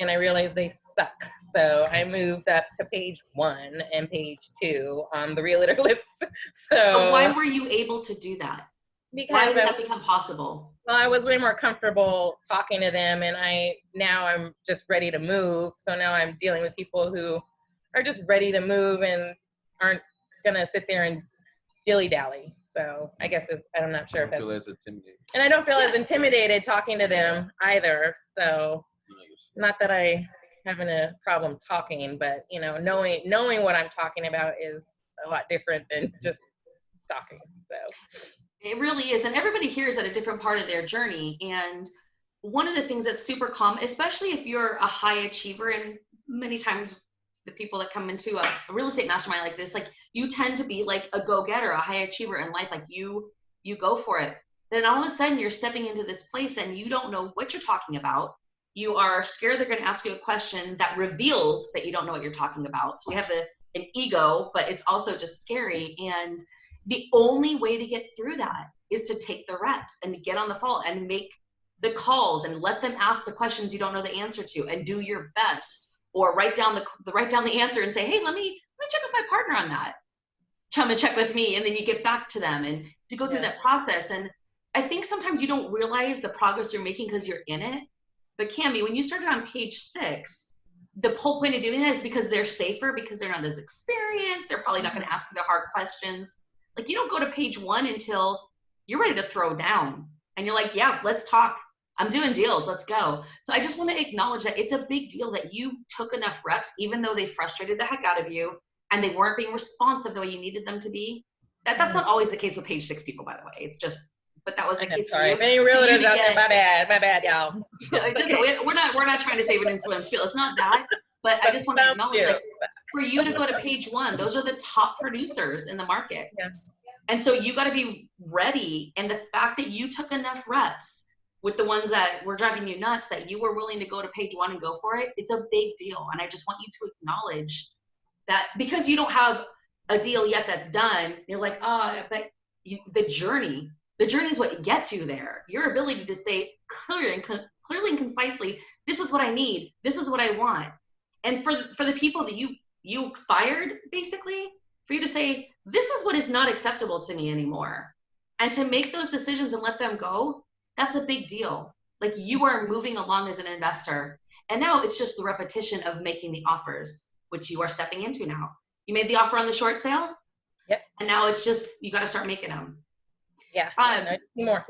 Speaker 6: And I realized they suck. So I moved up to page 1 and page 2 on the realtor list.
Speaker 1: But why were you able to do that?
Speaker 6: Because
Speaker 1: Why did that become possible?
Speaker 6: Well, I was way more comfortable talking to them, and now I'm just ready to move. So now I'm dealing with people who are just ready to move and aren't gonna sit there and dilly-dally. So I guess I'm not sure if that's.
Speaker 7: Feel as intimidated.
Speaker 6: And I don't feel as intimidated talking to them either. So not that I having a problem talking, but you know, knowing what I'm talking about is a lot different than just talking. So
Speaker 1: it really is, and everybody here is at a different part of their journey. And one of the things that's super common, especially if you're a high achiever, and many times the people that come into a real estate mastermind like this, like you tend to be like a go-getter, a high achiever in life, like you go for it. Then all of a sudden you're stepping into this place and you don't know what you're talking about. you are scared they're going to ask you a question that reveals that you don't know what you're talking about. So we have an ego, but it's also just scary. And the only way to get through that is to take the reps and get on the phone and make the calls and let them ask the questions you don't know the answer to, and do your best, or write down the answer and say, hey, let me check with my partner on that. Come and check with me, and then you get back to them and to go through that process. And I think sometimes you don't realize the progress you're making because you're in it. But Cami, when you started on page 6, the whole point of doing that is because they're safer, because they're not as experienced. They're probably not going to ask you the hard questions. Like, you don't go to page 1 until you're ready to throw down. And you're like, yeah, let's talk. I'm doing deals. Let's go. So I just want to acknowledge that it's a big deal that you took enough reps, even though they frustrated the heck out of you and they weren't being responsive the way you needed them to be. That's not always the case with page 6 people, by the way. It's just, but that was the case for you.
Speaker 6: Many realtors out there, my bad, y'all.
Speaker 1: We're not trying to save it in Swim's field. It's not that, but I just want to acknowledge, like, for you to go to page 1, those are the top producers in the market.
Speaker 6: Yeah.
Speaker 1: And so you got to be ready. And the fact that you took enough reps with the ones that were driving you nuts, that you were willing to go to page 1 and go for it, it's a big deal. And I just want you to acknowledge that, because you don't have a deal yet that's done. You're like, but the journey is what gets you there. Your ability to say clearly and concisely, this is what I need, this is what I want. And for the people that you fired, basically, for you to say, this is what is not acceptable to me anymore, and to make those decisions and let them go, that's a big deal. Like, you are moving along as an investor. And now it's just the repetition of making the offers, which you are stepping into now. You made the offer on the short sale.
Speaker 6: Yep.
Speaker 1: And now it's just, you got to start making them.
Speaker 6: Yeah. More.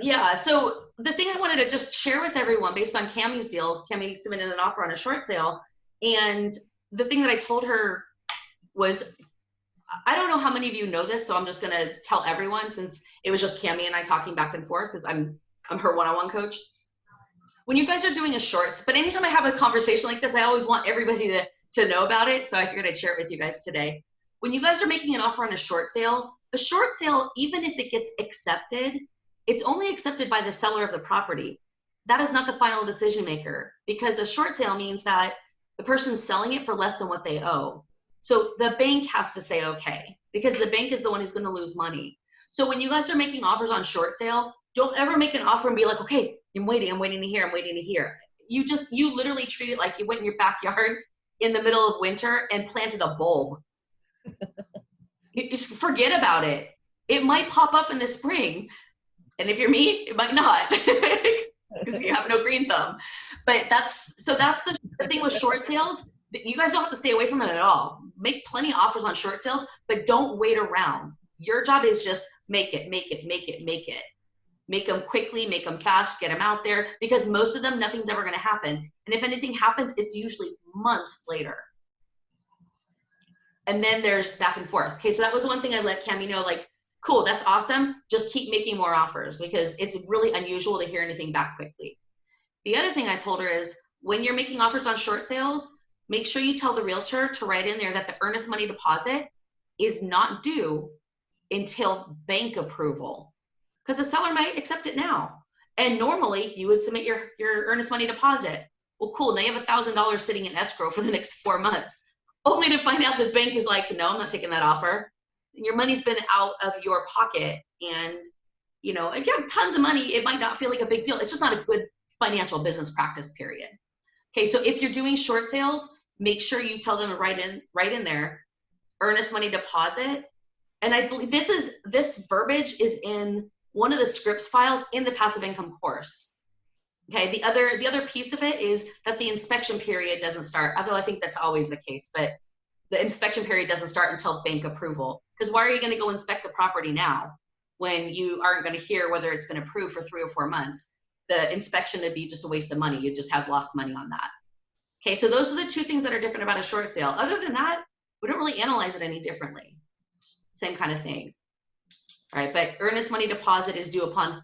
Speaker 1: Yeah. So the thing I wanted to just share with everyone, based on Cami's deal, Cami submitted an offer on a short sale. And the thing that I told her was, I don't know how many of you know this, so I'm just going to tell everyone, since it was just Cami and I talking back and forth, because I'm her one-on-one coach. When you guys are doing a short, but anytime I have a conversation like this, I always want everybody to know about it. So I figured I'd share it with you guys today. When you guys are making an offer on a short sale, even if it gets accepted, it's only accepted by the seller of the property. That is not the final decision maker, because a short sale means that the person's selling it for less than what they owe. So the bank has to say, okay, because the bank is the one who's going to lose money. So when you guys are making offers on short sale, don't ever make an offer and be like, okay, I'm waiting to hear. You literally treat it like you went in your backyard in the middle of winter and planted a bulb. You just forget about it. It might pop up in the spring. And if you're me, it might not, because you have no green thumb. But that's the thing with short sales. You guys don't have to stay away from it at all. Make plenty of offers on short sales, but don't wait around. Your job is just make it. Make them quickly, make them fast, get them out there, because most of them, nothing's ever going to happen. And if anything happens, it's usually months later. And then there's back and forth. Okay, so that was one thing I let Cami know, like, cool, that's awesome. Just keep making more offers, because it's really unusual to hear anything back quickly. The other thing I told her is, when you're making offers on short sales, make sure you tell the realtor to write in there that the earnest money deposit is not due until bank approval, because the seller might accept it now. And normally you would submit your earnest money deposit. Well, cool, now you have $1,000 sitting in escrow for the next 4 months, only to find out the bank is like, no, I'm not taking that offer. Your money's been out of your pocket. And, you know, if you have tons of money, it might not feel like a big deal. It's just not a good financial business practice, period. Okay, so if you're doing short sales, make sure you tell them to write in there, earnest money deposit. And I believe this verbiage is in one of the scripts files in the passive income course. Okay, the other piece of it is that the inspection period doesn't start, although I think that's always the case, but the inspection period doesn't start until bank approval. Because why are you going to go inspect the property now when you aren't going to hear whether it's been approved for 3 or 4 months? The inspection would be just a waste of money. You just have lost money on that. Okay, so those are the 2 things that are different about a short sale. Other than that, we don't really analyze it any differently. Same kind of thing. All right, but earnest money deposit is due upon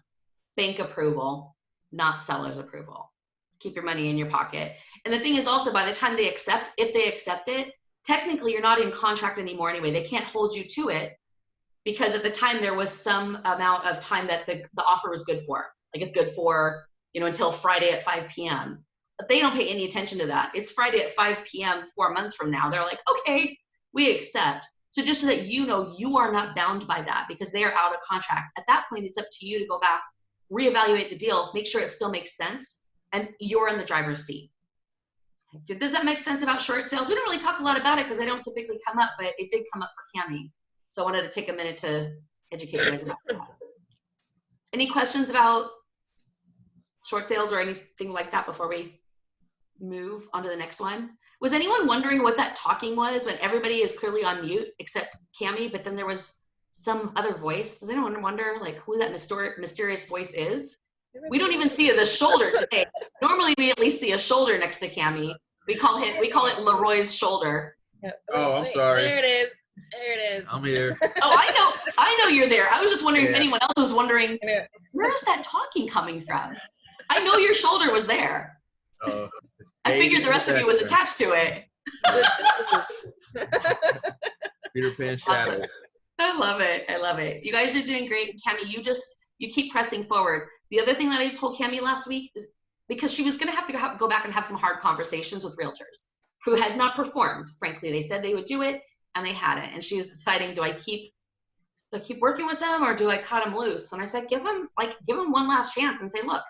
Speaker 1: bank approval, not seller's approval. Keep your money in your pocket. And the thing is also, by the time they accept, if they accept it, technically you're not in contract anymore anyway. They can't hold you to it, because at the time there was some amount of time that the offer was good for. Like, it's good for, you know, until Friday at 5 p.m. they don't pay any attention to that. It's Friday at 5 p.m. 4 months from now. They're like, okay, we accept. So just so that you know, you are not bound by that because they are out of contract. At that point, it's up to you to go back, reevaluate the deal, make sure it still makes sense, and you're in the driver's seat. Does that make sense about short sales? We don't really talk a lot about it because they don't typically come up, but it did come up for Cammie. So I wanted to take a minute to educate you guys about that. Any questions about short sales or anything like that before we move on to the next one? Was anyone wondering what that talking was when everybody is clearly on mute except Cammie, but then there was some other voice? Does anyone wonder like who that mysterious voice is? We don't even see the shoulder today. Normally we at least see a shoulder next to Cammie. We call it Leroy's shoulder.
Speaker 7: Oh, I'm sorry.
Speaker 6: There it is. There it is.
Speaker 7: I'm here.
Speaker 1: Oh, I know you're there. I was just wondering if
Speaker 7: Yeah.
Speaker 1: anyone else was wondering, where's that talking coming from? I know your shoulder was there. I figured the rest of you was attached to it.
Speaker 7: Peter Pan shadow.
Speaker 1: Awesome. I love it. I love it. You guys are doing great. Cammie, you keep pressing forward. The other thing that I told Cammie last week is because she was going to have to go back and have some hard conversations with realtors who had not performed. Frankly, they said they would do it and they hadn't. And she was deciding, do I keep working with them or do I cut them loose? And I said, give them one last chance and say, look,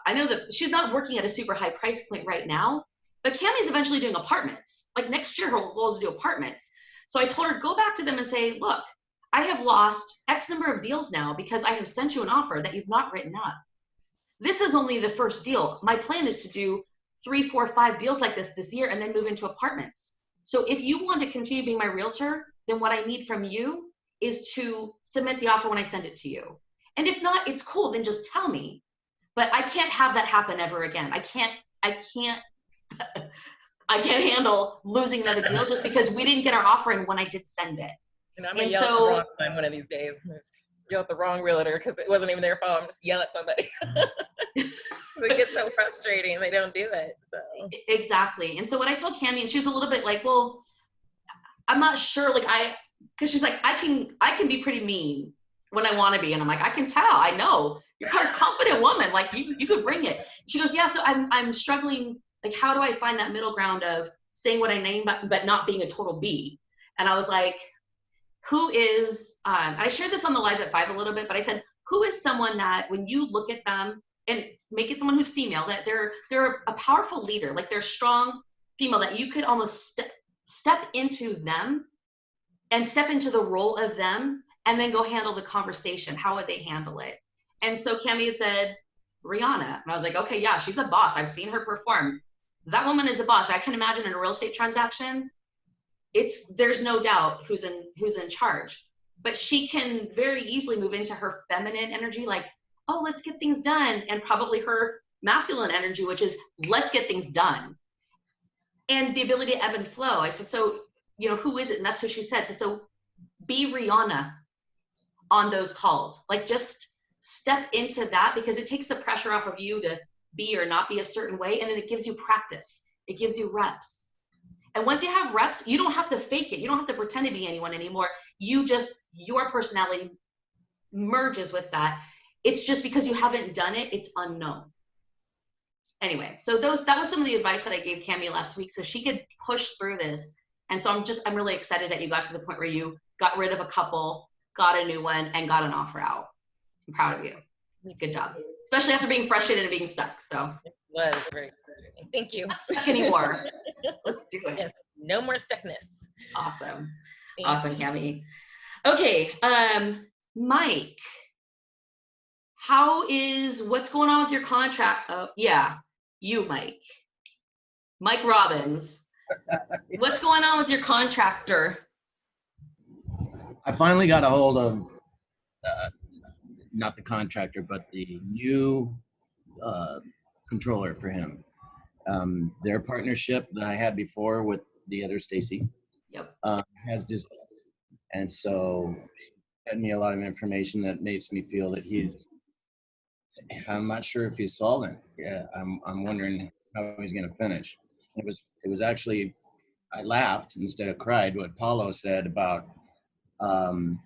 Speaker 1: I know that she's not working at a super high price point right now, but Cammie's eventually doing apartments. Like next year, her goal is to do apartments. So I told her, go back to them and say, look, I have lost X number of deals now because I have sent you an offer that you've not written up. This is only the first deal. My plan is to do 3, 4, 5 deals like this year and then move into apartments. So if you want to continue being my realtor, then what I need from you is to submit the offer when I send it to you. And if not, it's cool, then just tell me. But I can't have that happen ever again. I can't handle losing another deal just because we didn't get our offer in when I did send it.
Speaker 6: And I'm gonna yell at the wrong time one of these days. Just yell at the wrong realtor because it wasn't even their fault. I'm just yell at somebody. It gets so frustrating. They don't do it. So
Speaker 1: exactly. And so what I told Cammie, and she was a little bit like, well, I'm not sure. Because she's like, I can be pretty mean when I want to be, and I'm like, I can tell. I know you're a confident woman. Like you could bring it. She goes, yeah. So I'm struggling. Like, how do I find that middle ground of saying what I name, but not being a total B? And I was like, who is, I shared this on the live at 5 a little bit, but I said, who is someone that when you look at them and make it someone who's female, that they're a powerful leader, like they're strong female, that you could almost step into them and step into the role of them and then go handle the conversation. How would they handle it? And so Cammie had said, Rihanna. And I was like, okay, yeah, she's a boss. I've seen her perform. That woman is a boss. I can imagine in a real estate transaction, there's no doubt who's in charge, but she can very easily move into her feminine energy, like, oh, let's get things done, and probably her masculine energy, which is let's get things done, and the ability to ebb and flow. I said, so who is it? And that's who she said. So be Rihanna on those calls, like just step into that, because it takes the pressure off of you to be or not be a certain way, and then it gives you practice, it gives you reps. And once you have reps, you don't have to fake it. You don't have to pretend to be anyone anymore. Your personality merges with that. It's just because you haven't done it, it's unknown. Anyway, so that was some of the advice that I gave Cammie last week so she could push through this. And so I'm really excited that you got to the point where you got rid of a couple, got a new one, and got an offer out. I'm proud of you. Good job. Especially after being frustrated and being stuck. So
Speaker 6: it was very frustrating. Thank you.
Speaker 1: Not stuck anymore. Let's do it.
Speaker 6: Yes, no more stuckness.
Speaker 1: Awesome.
Speaker 6: Thank
Speaker 1: Awesome,
Speaker 6: you.
Speaker 1: Cammie. Okay, Mike, what's going on with your contract? Oh, yeah, you, Mike. Mike Robbins. What's going on with your contractor?
Speaker 8: I finally got a hold of, not the contractor, but the new controller for him. Their partnership that I had before with the other Stacy
Speaker 1: Yep.
Speaker 8: has dissolved. And so she had me a lot of information that makes me feel that I'm not sure if he's solvent. Yeah, I'm wondering how he's going to finish. It was actually, I laughed instead of cried what Paulo said about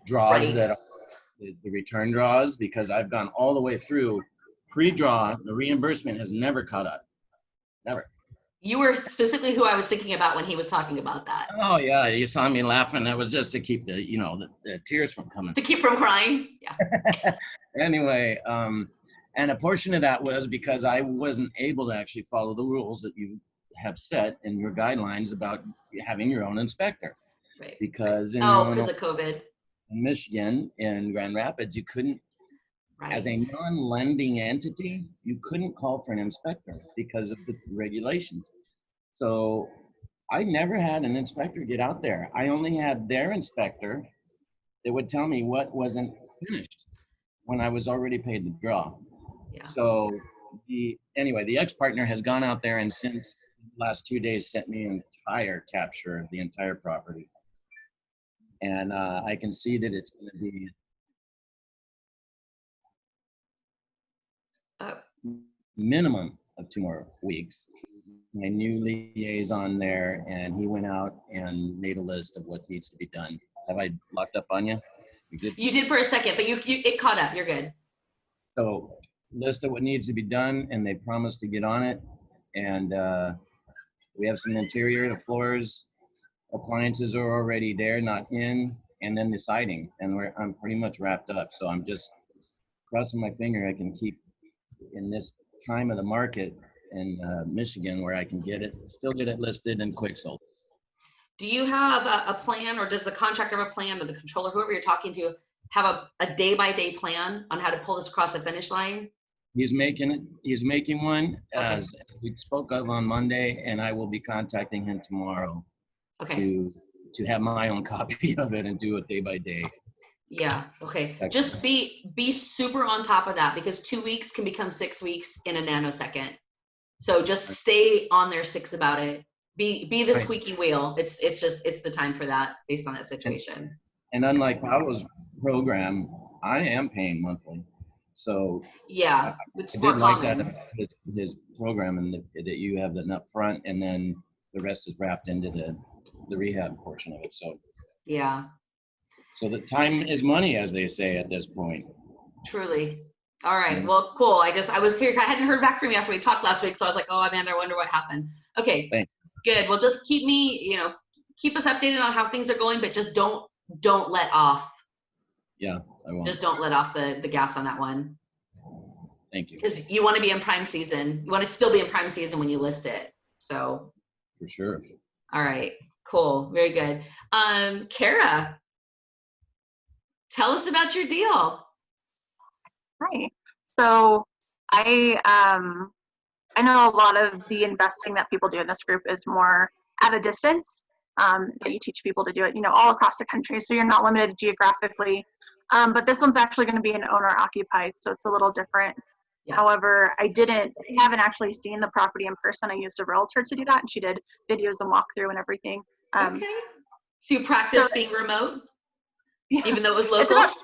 Speaker 8: draws
Speaker 1: Right.
Speaker 8: that are the return draws, because I've gone all the way through pre-draw. The reimbursement has never caught up. never.
Speaker 1: You were specifically who I was thinking about when he was talking about that.
Speaker 8: Oh yeah, you saw me laughing. That was just to keep the tears from coming.
Speaker 1: To keep from crying? Yeah.
Speaker 8: Anyway, and a portion of that was because I wasn't able to actually follow the rules that you have set in your guidelines about having your own inspector.
Speaker 1: Right.
Speaker 8: Because in
Speaker 1: Oh,
Speaker 8: Illinois,
Speaker 1: because of COVID.
Speaker 8: in Michigan, in Grand Rapids, you couldn't,
Speaker 1: Right.
Speaker 8: as a non-lending entity, you couldn't call for an inspector because of the regulations. So I never had an inspector get out there. I only had their inspector that would tell me what wasn't finished when I was already paid the draw.
Speaker 1: Yeah.
Speaker 8: So the ex-partner has gone out there and since the last 2 days sent me an entire capture of the entire property. And I can see that it's going to be minimum of 2 more weeks. My new liaison there, and he went out and made a list of what needs to be done. Have I locked up on you? You good?
Speaker 1: You did for a second, but it caught up. You're good.
Speaker 8: So list of what needs to be done, and they promised to get on it. And we have some interior, the floors, appliances are already there, not in, and then the siding. And I'm pretty much wrapped up. So I'm just crossing my finger I can keep in this time of the market in Michigan where I can still get it listed and quick sold.
Speaker 1: Do you have a plan, or does the contractor have a plan, or the controller, whoever you're talking to, have a day-by-day plan on how to pull this across the finish line?
Speaker 8: He's making one
Speaker 1: Okay.
Speaker 8: as we spoke of on Monday, and I will be contacting him tomorrow
Speaker 1: Okay.
Speaker 8: to have my own copy of it and do it day by day.
Speaker 1: Yeah. Okay.
Speaker 8: Okay.
Speaker 1: Just be super on top of that, because 2 weeks can become 6 weeks in a nanosecond. So just stay on their 6 about it. Be the
Speaker 8: Right.
Speaker 1: squeaky wheel. It's the time for that based on that situation.
Speaker 8: And unlike Paolo's program, I am paying monthly. So
Speaker 1: Yeah, it's
Speaker 8: I
Speaker 1: more
Speaker 8: did like
Speaker 1: common.
Speaker 8: that his program, and that you have that up front, and then the rest is wrapped into the rehab portion of it.
Speaker 1: Yeah,
Speaker 8: So the time is money, as they say at this point.
Speaker 1: truly. All right.
Speaker 8: Mhm.
Speaker 1: Well, cool. I was curious. I hadn't heard back from you after we talked last week, so I was like, oh, Amanda, I wonder what happened. Okay,
Speaker 8: Thanks.
Speaker 1: good. Well, just keep us updated on how things are going, but just don't let off.
Speaker 8: Yeah, I will.
Speaker 1: Just don't let off the gas on that one,
Speaker 8: Thank you.
Speaker 1: because you want to be in prime season. You want to still be in prime season when you list it. So,
Speaker 8: For sure.
Speaker 1: all right, cool, very good. Kara, tell us about your deal.
Speaker 9: Hi. So I know a lot of the investing that people do in this group is more at a distance, that you teach people to do it, all across the country. So you're not limited geographically. But this one's actually going to be an owner occupied, so it's a little different.
Speaker 1: Yeah.
Speaker 9: However, I haven't actually seen the property in person. I used a realtor to do that, and she did videos and walkthrough and everything.
Speaker 1: Okay. So you practice being remote,
Speaker 9: Yeah.
Speaker 1: even though it was
Speaker 9: It's
Speaker 1: local?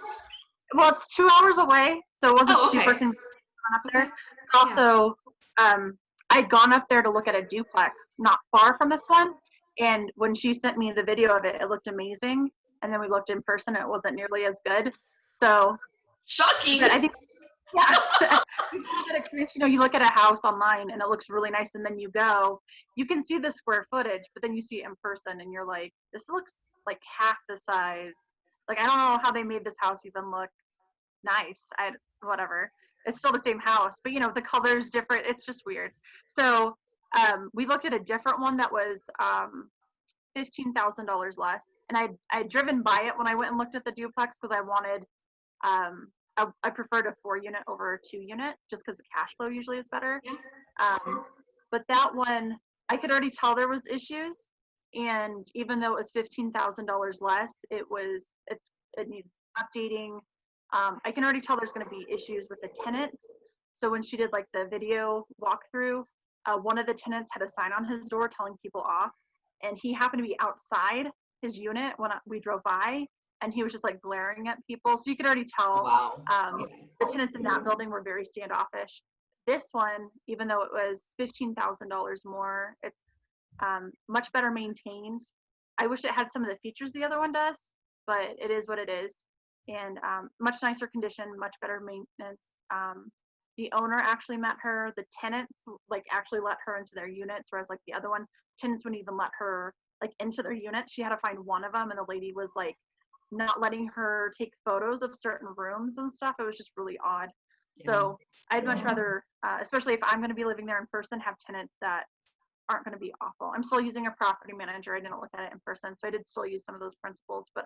Speaker 9: it's 2 hours away, so it wasn't super convenient up there. Also, I'd gone up there to look at a duplex not far from this one, and when she sent me the video of it, it looked amazing. And then we looked in person, it wasn't nearly as good. So
Speaker 1: shocking.
Speaker 9: But I think, yeah, we've had that experience. You look at a house online and it looks really nice, and then you can see the square footage, but then you see it in person, and you're like, this looks like half the size. Like, I don't know how they made this house even look nice. Whatever. It's still the same house, but the color's different. It's just weird. So we looked at a different one that was $15,000 less, and I'd driven by it when I went and looked at the duplex, because I wanted I preferred a 4-unit over a 2-unit, just because the cash flow usually is better.
Speaker 1: Yeah.
Speaker 9: But that one, I could already tell there was issues, and even though it was $15,000 less, it needs updating. I can already tell there's going to be issues with the tenants. So when she did like the video walkthrough, one of the tenants had a sign on his door telling people off, and he happened to be outside his unit when we drove by, and he was just like glaring at people. So you could already tell.
Speaker 1: Wow.
Speaker 9: The tenants in that building were very standoffish. This one, even though it was $15,000 more, it's much better maintained. I wish it had some of the features the other one does, but it is what it is. And much nicer condition, much better maintenance. the owner actually met her. The tenants like actually let her into their units, whereas like the other one, tenants wouldn't even let her like into their units. She had to find one of them, and the lady was like not letting her take photos of certain rooms and stuff. It was just really odd. So I'd much rather, especially if I'm going to be living there in person, have tenants that aren't going to be awful. I'm still using a property manager. I didn't look at it in person, so I did still use some of those principles, but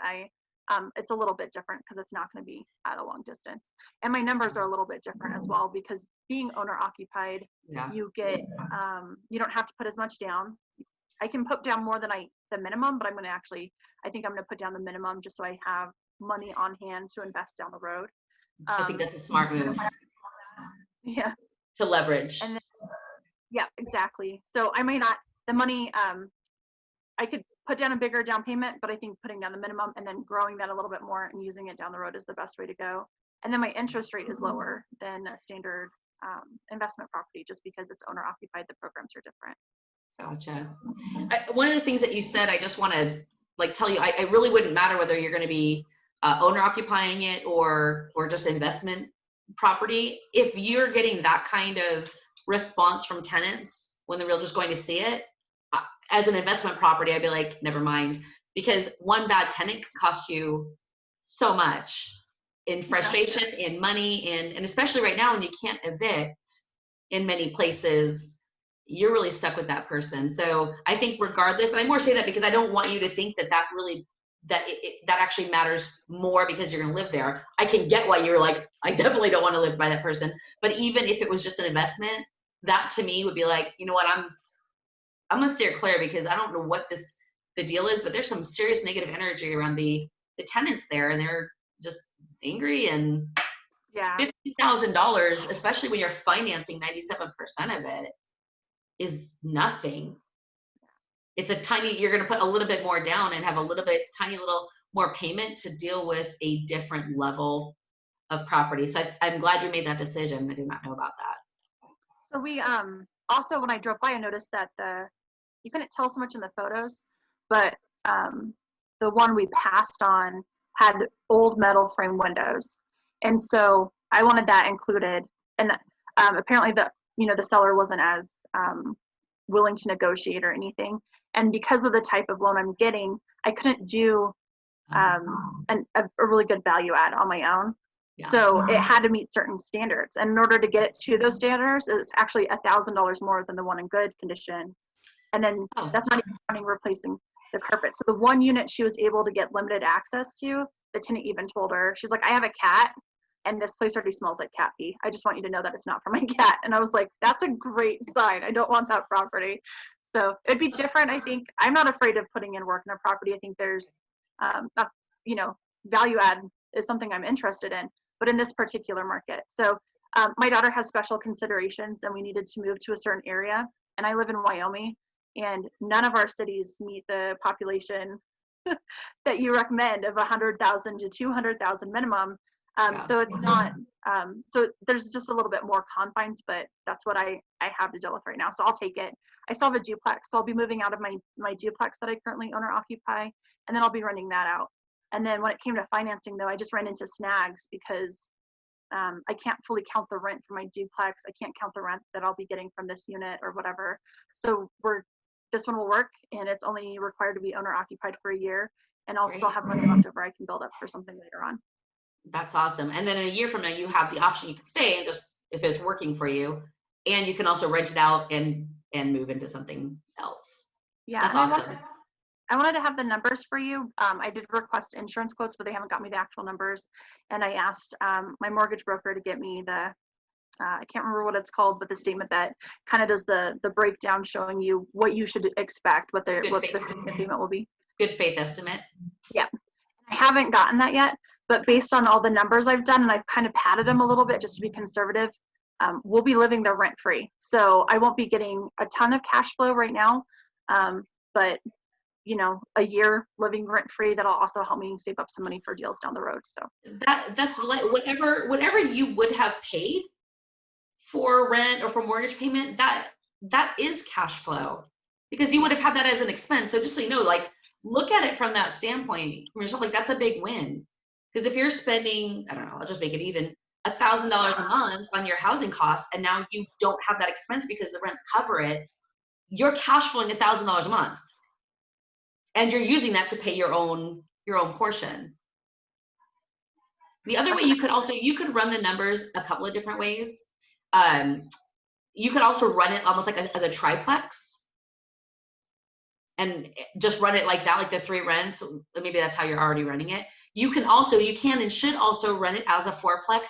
Speaker 9: it's a little bit different because it's not going to be at a long distance. And my numbers are a little bit different as well, because being owner occupied, you get, you don't have to put as much down. I can put down more than the minimum, but I think I'm going to put down the minimum just so I have money on hand to invest down the road.
Speaker 1: I think that's a smart move.
Speaker 9: Yeah.
Speaker 1: To leverage.
Speaker 9: And then, yeah, exactly. So I may not, the money, I could put down a bigger down payment, but I think putting down the minimum and then growing that a little bit more and using it down the road is the best way to go. And then my interest rate is lower than a standard investment property, just because it's owner occupied, the programs are different. So.
Speaker 1: Gotcha. One of the things that you said, I just want to like tell you, I really wouldn't matter whether you're going to be owner occupying it or just investment property. If you're getting that kind of response from tenants when the realtor's going to see it, as an investment property, I'd be like, never mind, because one bad tenant could cost you so much in frustration, in money, and especially right now when you can't evict in many places, you're really stuck with that person. So I think regardless, and I more say that because I don't want you to think that really that actually matters more because you're going to live there. I can get why you're like, I definitely don't want to live by that person. But even if it was just an investment, that to me would be like, you know what, I'm going to steer clear, because I don't know what the deal is, but there's some serious negative energy around the tenants there, and they're just angry. And $50,000, especially when you're financing 97% of it, is nothing. It's a tiny, you're going to put a little bit more down and have a little bit, tiny little more payment to deal with a different level of property. So I'm glad you made that decision. I did not know about that.
Speaker 9: So we, also when I drove by, I noticed that you couldn't tell so much in the photos, but the one we passed on had old metal frame windows. And so I wanted that included. And apparently the seller wasn't as willing to negotiate or anything. And because of the type of loan I'm getting, I couldn't do a really good value add on my own. Yeah. So it had to meet certain standards. And in order to get it to those standards, it's actually $1,000 more than the one in good condition. And then that's not even counting replacing the carpet. So the one unit she was able to get limited access to, the tenant even told her, she's like, I have a cat and this place already smells like cat pee. I just want you to know that it's not for my cat. And I was like, that's a great sign. I don't want that property. So it'd be different. I think I'm not afraid of putting in work in a property. I think there's, value add is something I'm interested in, but in this particular market. So my daughter has special considerations and we needed to move to a certain area. And I live in Wyoming, and none of our cities meet the population that you recommend of 100,000 to 200,000 minimum. So it's not, so there's just a little bit more confines, but that's what I have to deal with right now. So I'll take it. I still have a duplex, so I'll be moving out of my duplex that I currently own or occupy, and then I'll be renting that out. And then when it came to financing though, I just ran into snags because I can't fully count the rent for my duplex. I can't count the rent that I'll be getting from this unit or whatever. So this one will work, and it's only required to be owner occupied for a year, and I'll still have money left over I can build up for something later on.
Speaker 1: That's awesome. And then in a year from now, you have the option, you can stay and just, if it's working for you, and you can also rent it out and move into something else.
Speaker 9: Yeah,
Speaker 1: that's awesome.
Speaker 9: I wanted to have the numbers for you. I did request insurance quotes, but they haven't got me the actual numbers. And I asked my mortgage broker to get me the, I can't remember what it's called, but the statement that kind of does the breakdown showing you what you should expect, what the payment will be.
Speaker 1: Good faith estimate.
Speaker 9: Yeah. I haven't gotten that yet, but based on all the numbers I've done, and I've kind of padded them a little bit just to be conservative, we'll be living there rent free. So I won't be getting a ton of cash flow right now, but a year living rent free, that'll also help me save up some money for deals down the road. So
Speaker 1: that's like whatever you would have paid for rent or for mortgage payment, that is cash flow, because you would have had that as an expense. So just so you know, like, look at it from that standpoint from yourself, like that's a big win. Because if you're spending, I don't know, I'll just make it even, $1,000 a month on your housing costs, and now you don't have that expense because the rents cover it, you're cash flowing $1,000 a month, and you're using that to pay your own portion. The other way you could run the numbers a couple of different ways. You could also run it almost like as a triplex, and just run it like that, like the 3 rents. Maybe that's how you're already running it. You can and should also run it as a 4-plex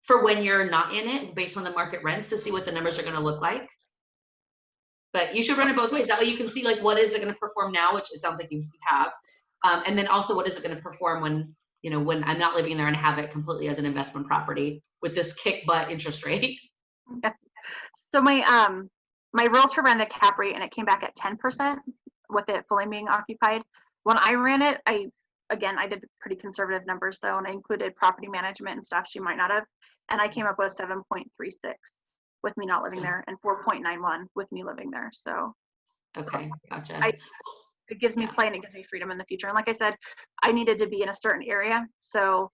Speaker 1: for when you're not in it, based on the market rents, to see what the numbers are going to look like. But you should run it both ways. That way you can see like what is it going to perform now, which it sounds like you have, and then also what is it going to perform when when I'm not living there and have it completely as an investment property with this kick butt interest rate.
Speaker 9: So my realtor ran the cap rate and it came back at 10% with it fully being occupied. When I ran it, I did pretty conservative numbers though, and I included property management and stuff she might not have, and I came up with 7.36 with me not living there and 4.91 with me living there. So
Speaker 1: okay, gotcha.
Speaker 9: It gives me play and it gives me freedom in the future. And like I said, I needed to be in a certain area, so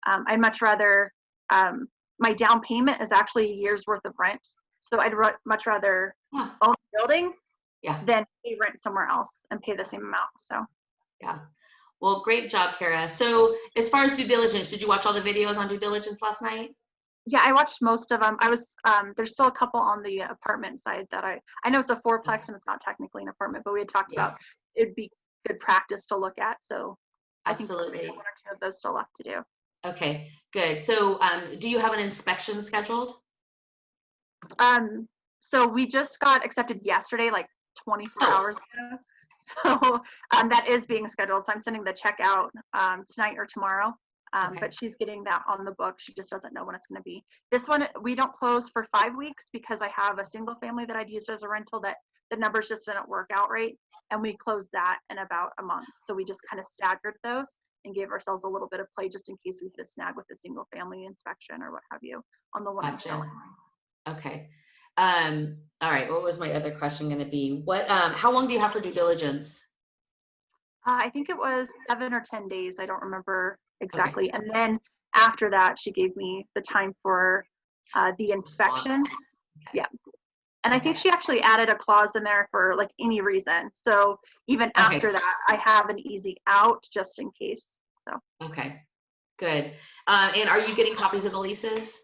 Speaker 9: I'd much rather my down payment is actually a year's worth of rent. So I'd much rather own a building than pay rent somewhere else and pay the same amount. So
Speaker 1: yeah. Well, great job, Kara. So as far as due diligence, did you watch all the videos on due diligence last night?
Speaker 9: Yeah, I watched most of them. I was there's still a couple on the apartment side that I know it's a 4-plex and it's not technically an apartment, but we had talked about it'd be good practice to look at. So
Speaker 1: absolutely,
Speaker 9: I think 1 or 2 of those still left to do.
Speaker 1: Okay, good. So do you have an inspection scheduled?
Speaker 9: So we just got accepted yesterday, like 24 hours ago. So that is being scheduled. So I'm sending the check out tonight or tomorrow. But she's getting that on the book. She just doesn't know when it's going to be. This one, we don't close for 5 weeks because I have a single family that I'd used as a rental that the numbers just didn't work out right. And we closed that in about a month. So we just kind of staggered those and gave ourselves a little bit of play just in case we hit a snag with a single family inspection or what have you on the one I'm selling.
Speaker 1: Okay. All right. What was my other question going to be? How long do you have for due diligence?
Speaker 9: I think it was 7 or 10 days. I don't remember exactly. And then after that, she gave me the time for the inspection. Yeah. And I think she actually added a clause in there for like any reason. So even after that, I have an easy out just in case. So.
Speaker 1: Okay, good. And are you getting copies of the leases?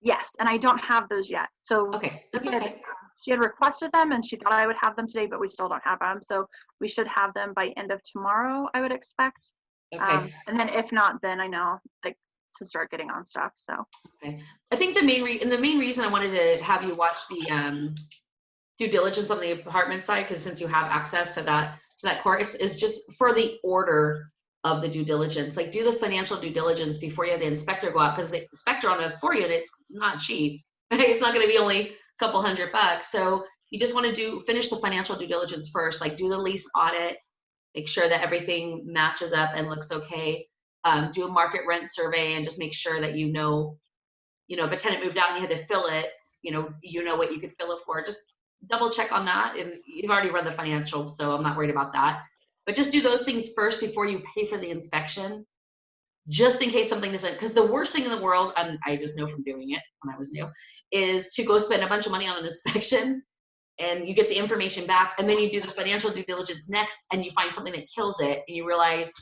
Speaker 9: Yes, and I don't have those yet. So
Speaker 1: that's okay.
Speaker 9: She had requested them and she thought I would have them today, but we still don't have them. So we should have them by end of tomorrow, I would expect. And then if not, then I know like to start getting on stuff. So
Speaker 1: I think the main reason I wanted to have you watch the due diligence on the apartment side, because since you have access to that course, is just for the order of the due diligence. Like do the financial due diligence before you have the inspector go out, because the inspector on a 4-unit's not cheap. Right? It's not going to be only a couple $100. So you just want to finish the financial due diligence first, like do the lease audit, make sure that everything matches up and looks okay. Do a market rent survey and just make sure that you know if a tenant moved out and you had to fill it, you know what you could fill it for. Just double check on that. And you've already run the financial, so I'm not worried about that. But just do those things first before you pay for the inspection, just in case something isn't. Because the worst thing in the world, and I just know from doing it when I was new, is to go spend a bunch of money on an inspection and you get the information back and then you do the financial due diligence next and you find something that kills it and you realize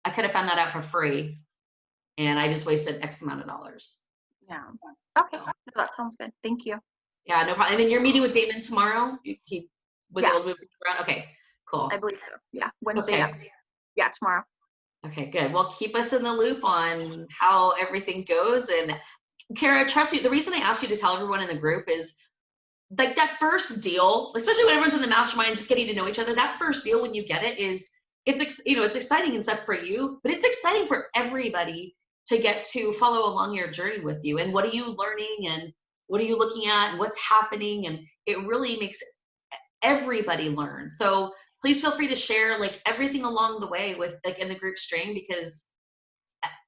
Speaker 1: I could have found that out for free and I just wasted X amount of dollars.
Speaker 9: Yeah. Okay. No, that sounds good. Thank you.
Speaker 1: Yeah, no problem. And then you're meeting with Damon tomorrow? He was able to move around? Okay, cool.
Speaker 9: I believe so. Yeah. Wednesday. Yeah, tomorrow.
Speaker 1: Okay, good. Well, keep us in the loop on how everything goes. And Kara, trust me, the reason I asked you to tell everyone in the group is like that first deal, especially when everyone's in the mastermind, just getting to know each other, that first deal when you get it is, it's exciting and stuff for you, but it's exciting for everybody to get to follow along your journey with you. And what are you learning and what are you looking at and what's happening? And it really makes everybody learn. So please feel free to share like everything along the way with like in the group stream, because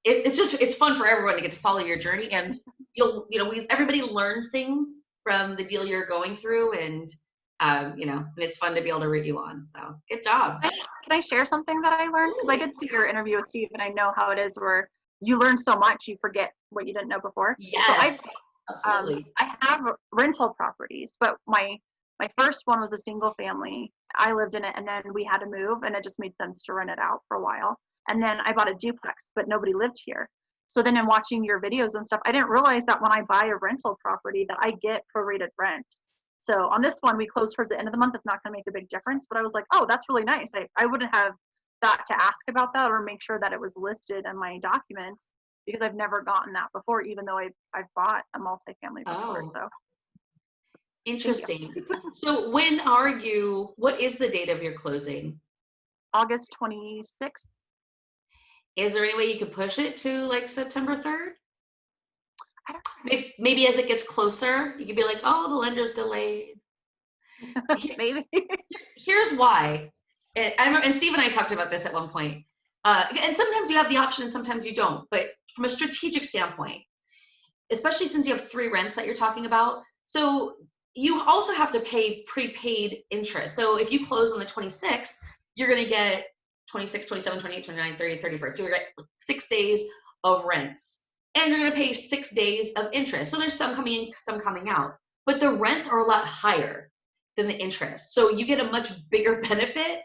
Speaker 1: it's fun for everyone to get to follow your journey. And everybody learns things from the deal you're going through, and and it's fun to be able to root you on. So good job.
Speaker 9: Can I share something that I learned? Because I did see your interview with Steve and I know how it is where you learn so much, you forget what you didn't know before.
Speaker 1: Yes,
Speaker 9: So
Speaker 1: absolutely.
Speaker 9: I have rental properties, but my first one was a single family. I lived in it, and then we had to move, and it just made sense to rent it out for a while. And then I bought a duplex, but nobody lived here. So then in watching your videos and stuff, I didn't realize that when I buy a rental property that I get prorated rent. So on this one, we closed towards the end of the month. It's not going to make a big difference, but I was like, oh, that's really nice. I wouldn't have thought to ask about that or make sure that it was listed in my documents, because I've never gotten that before, even though I've bought a multifamily before.
Speaker 1: Oh.
Speaker 9: So
Speaker 1: Interesting. So what is the date of your closing?
Speaker 9: August 26th.
Speaker 1: Is there any way you could push it to like September 3rd?
Speaker 9: I don't know.
Speaker 1: Maybe as it gets closer, you could be like, oh, the lender's delayed.
Speaker 9: Maybe.
Speaker 1: Here's why. And Steve and I talked about this at one point. And sometimes you have the option and sometimes you don't. But from a strategic standpoint, especially since you have 3 rents that you're talking about, so you also have to pay prepaid interest. So if you close on the 26th, you're going to get 26, 27, 28, 29, 30, 31st. So you're going to get 6 days of rents. And you're going to pay 6 days of interest. So there's some coming in, some coming out. But the rents are a lot higher than the interest. So you get a much bigger benefit.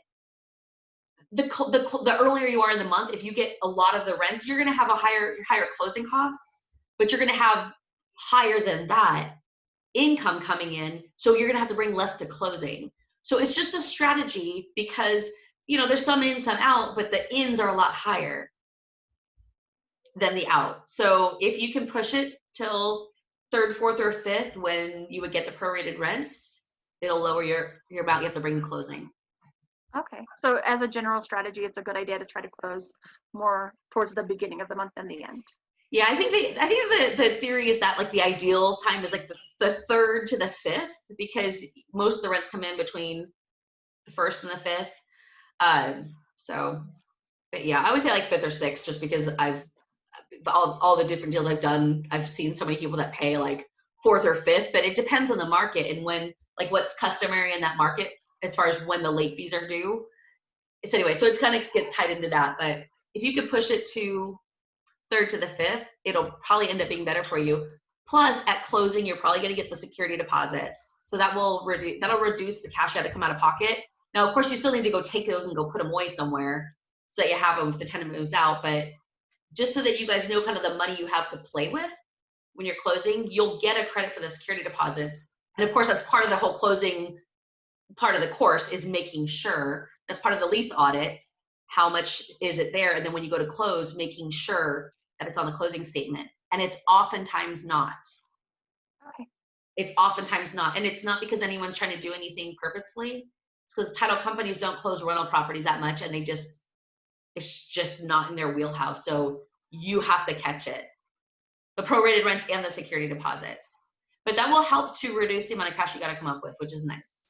Speaker 1: The earlier you are in the month, if you get a lot of the rents, you're going to have a higher closing costs, but you're going to have higher than that income coming in. So you're going to have to bring less to closing. So it's just a strategy because, there's some in, some out, but the ins are a lot higher than the out. So if you can push it till 3rd, 4th, or 5th when you would get the prorated rents, it'll lower your amount you have to bring in closing.
Speaker 9: Okay. So as a general strategy, it's a good idea to try to close more towards the beginning of the month than the end.
Speaker 1: Yeah, I think the theory is that like the ideal time is like the 3rd to the 5th, because most of the rents come in between the 1st and the 5th. But yeah, I always say like 5th or 6th, just because all the different deals I've done, I've seen so many people that pay like 4th or 5th, but it depends on the market and when, like what's customary in that market as far as when the late fees are due. So anyway, so it's kind of gets tied into that, but if you could push it to 3rd to the 5th, it'll probably end up being better for you. Plus at closing, you're probably going to get the security deposits. So that'll reduce the cash you had to come out of pocket. Now, of course, you still need to go take those and go put them away somewhere so that you have them if the tenant moves out, but just so that you guys know kind of the money you have to play with when you're closing, you'll get a credit for the security deposits. And of course, that's part of the whole closing part of the course, is making sure that's part of the lease audit. How much is it there? And then when you go to close, making sure that it's on the closing statement. And it's oftentimes not.
Speaker 9: Okay.
Speaker 1: It's oftentimes not. And it's not because anyone's trying to do anything purposefully. It's because title companies don't close rental properties that much, and it's just not in their wheelhouse. So you have to catch it. The prorated rents and the security deposits. But that will help to reduce the amount of cash you got to come up with, which is nice.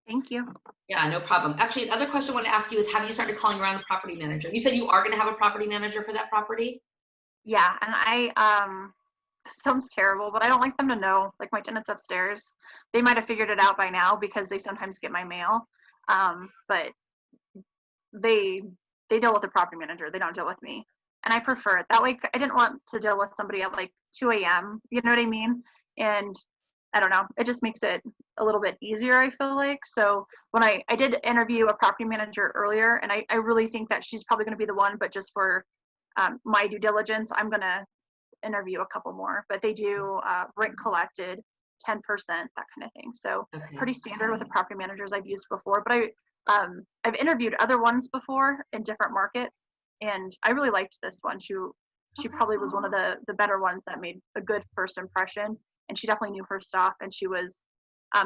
Speaker 9: Thank you.
Speaker 1: Yeah, no problem. Actually, another question I want to ask you is, have you started calling around a property manager? You said you are going to have a property manager for that property?
Speaker 9: Yeah, and sounds terrible, but I don't like them to know, like my tenants upstairs. They might have figured it out by now because they sometimes get my mail. But they deal with the property manager. They don't deal with me. And I prefer it that way. I didn't want to deal with somebody at like 2 a.m. You know what I mean? And I don't know. It just makes it a little bit easier, I feel like. So when I did interview a property manager earlier, and I really think that she's probably going to be the one, but just for my due diligence, I'm going to interview a couple more. But they do rent collected, 10%, that kind of thing. So
Speaker 1: Okay.
Speaker 9: pretty standard with the property managers I've used before. But I've interviewed other ones before in different markets, and I really liked this one. She probably was one of the better ones that made a good first impression, and she definitely knew her stuff, and she was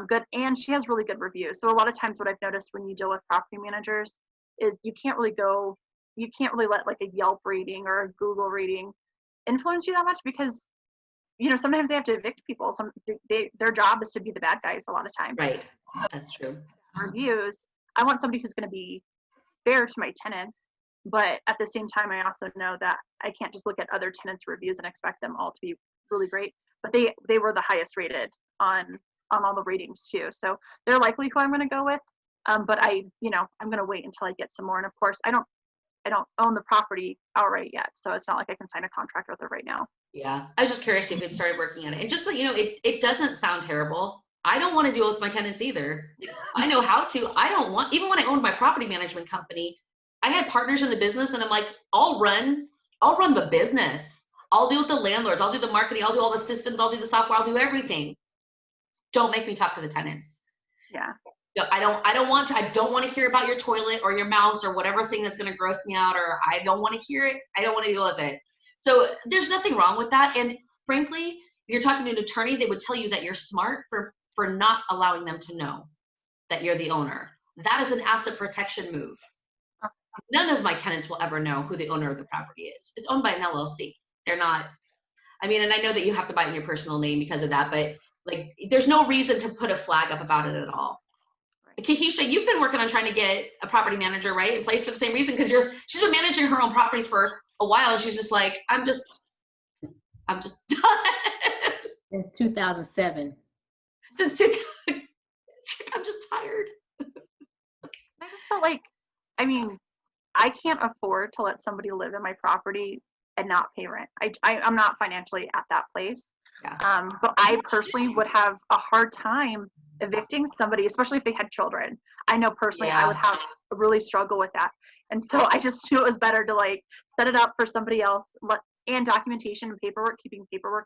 Speaker 9: good, and she has really good reviews. So a lot of times what I've noticed when you deal with property managers is you can't really let like a Yelp rating or a Google rating influence you that much, because sometimes they have to evict people. Their job is to be the bad guys a lot of times.
Speaker 1: Right. That's true.
Speaker 9: Reviews, I want somebody who's going to be fair to my tenants, but at the same time, I also know that I can't just look at other tenants' reviews and expect them all to be really great. But they were the highest rated on all the ratings too, so they're likely who I'm going to go with. But I'm going to wait until I get some more. And of course, I don't I don't own the property outright yet. So it's not like I can sign a contract with her right now.
Speaker 1: Yeah, I was just curious if you'd started working on it. And just so you know, it doesn't sound terrible. I don't want to deal with my tenants either. I know how to. I don't want, even when I owned my property management company, I had partners in the business and I'm like, I'll run the business. I'll deal with the landlords. I'll do the marketing. I'll do all the systems. I'll do the software. I'll do everything. Don't make me talk to the tenants.
Speaker 9: Yeah.
Speaker 1: No, I don't want to hear about your toilet or your mouse or whatever thing that's going to gross me out, or I don't want to hear it. I don't want to deal with it. So there's nothing wrong with that. And frankly, if you're talking to an attorney, they would tell you that you're smart for not allowing them to know that you're the owner. That is an asset protection move. None of my tenants will ever know who the owner of the property is. It's owned by an LLC. They're not, I mean, and I know that you have to buy it in your personal name because of that, but like, there's no reason to put a flag up about it at all. Kahisha, you've been working on trying to get a property manager, right, in place for the same reason, because she's been managing her own properties for a while, and she's just like, I'm just done.
Speaker 2: Since 2007.
Speaker 1: Since 2000, I'm just tired.
Speaker 9: I just felt like, I mean, I can't afford to let somebody live in my property and not pay rent. I'm not financially at that place.
Speaker 1: Yeah.
Speaker 9: But I personally would have a hard time evicting somebody, especially if they had children. I know personally I would have a really struggle with that. And so I just knew it was better to like set it up for somebody else, and documentation and paperwork, keeping paperwork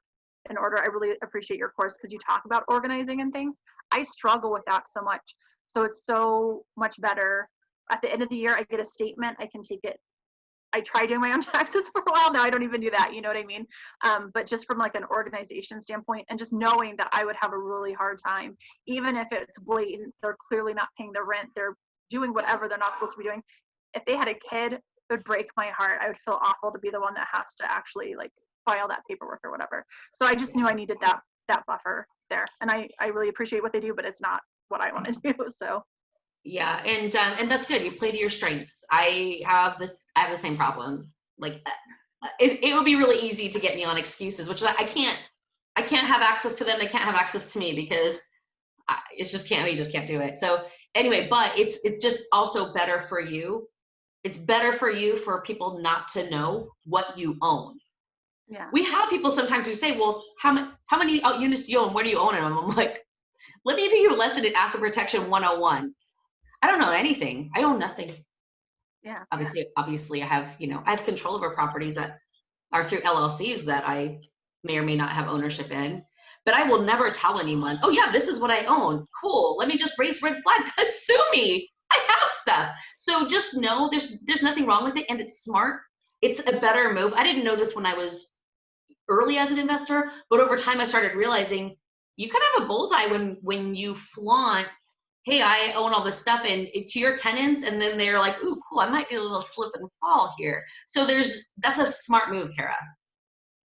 Speaker 9: in order. I really appreciate your course because you talk about organizing and things. I struggle with that so much. So it's so much better. At the end of the year, I get a statement. I can take it. I tried doing my own taxes for a while. Now I don't even do that. You know what I mean? But just from like an organization standpoint, and just knowing that I would have a really hard time, even if it's blatant, they're clearly not paying their rent. They're doing whatever they're not supposed to be doing. If they had a kid, it would break my heart. I would feel awful to be the one that has to actually like file that paperwork or whatever. So I just knew I needed that buffer there. And I really appreciate what they do, but it's not what I want to do. So.
Speaker 1: Yeah, and that's good. You play to your strengths. I have the same problem. Like, it would be really easy to get me on excuses, which I can't have access to them. They can't have access to me because we just can't do it. So anyway, but it's just also better for you. It's better for you for people not to know what you own.
Speaker 9: Yeah.
Speaker 1: We have people sometimes who say, well, how many units do you own? Where do you own them? I'm like, let me give you a lesson in asset protection 101. I don't know anything. I own nothing.
Speaker 9: Yeah.
Speaker 1: Obviously I have control over properties that are through LLCs that I may or may not have ownership in, but I will never tell anyone, oh yeah, this is what I own. Cool. Let me just raise red flag. Sue me. I have stuff. So just know there's nothing wrong with it, and it's smart. It's a better move. I didn't know this when I was early as an investor, but over time I started realizing you kind of have a bullseye when you flaunt, hey, I own all this stuff, and to your tenants, and then they're like, ooh, cool, I might be a little slip and fall here. So that's a smart move, Kara.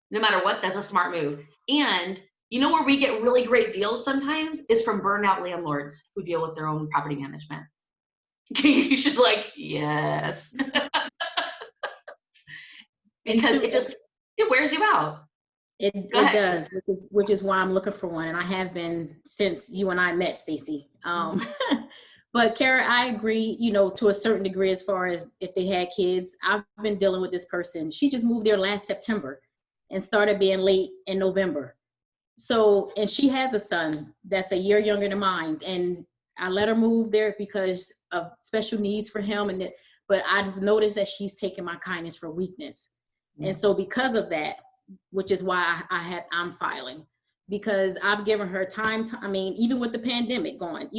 Speaker 1: No matter what, that's a smart move. And you know where we get really great deals sometimes is from burned out landlords who deal with their own property management. You should like, yes. Because it wears you out.
Speaker 2: It does, which is why I'm looking for one, and I have been since you and I met, Stacey. But Kara, I agree, to a certain degree as far as if they had kids. I've been dealing with this person. She just moved there last September and started being late in November. So, and she has a son that's a year younger than mine, and I let her move there because of special needs for him. But I've noticed that she's taken my kindness for weakness. And so because of that, which is why I'm filing, because I've given her time to, even with the pandemic going,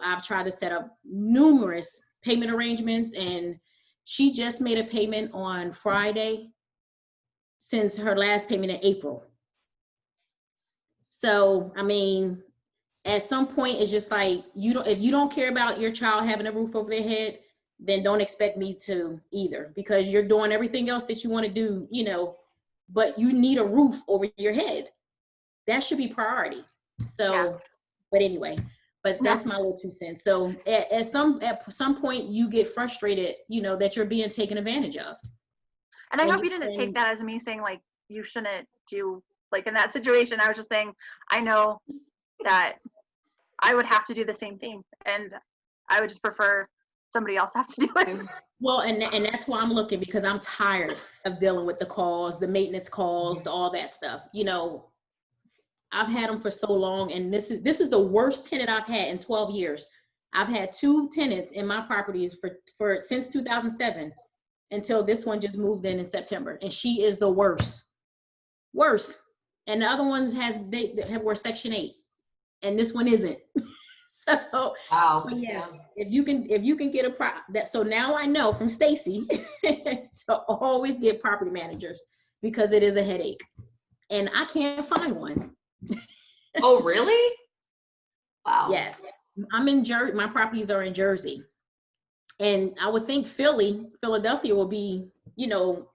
Speaker 2: I've tried to set up numerous payment arrangements, and she just made a payment on Friday since her last payment in April. So, at some point it's just like, if you don't care about your child having a roof over their head, then don't expect me to either, because you're doing everything else that you want to do, but you need a roof over your head. That should be priority. So, yeah. But anyway, that's my little 2 cents. So at some point you get frustrated, that you're being taken advantage of.
Speaker 9: And I hope you didn't take that as me saying like, you shouldn't do, like in that situation. I was just saying, I know that I would have to do the same thing, and I would just prefer somebody else have to do it.
Speaker 2: Well, and that's why I'm looking, because I'm tired of dealing with the calls, the maintenance calls, all that stuff. You know, I've had them for so long, and this is the worst tenant I've had in 12 years. I've had 2 tenants in my properties for since 2007 until this one just moved in September, and she is the worst. And the other ones were Section 8, and this one isn't. So,
Speaker 1: Wow.
Speaker 2: but yes, if you can get so now I know from Stacy to always get property managers, because it is a headache, and I can't find one.
Speaker 1: Oh, really? Wow.
Speaker 2: Yes, I'm in Jersey. My properties are in Jersey, and I would think Philadelphia will be,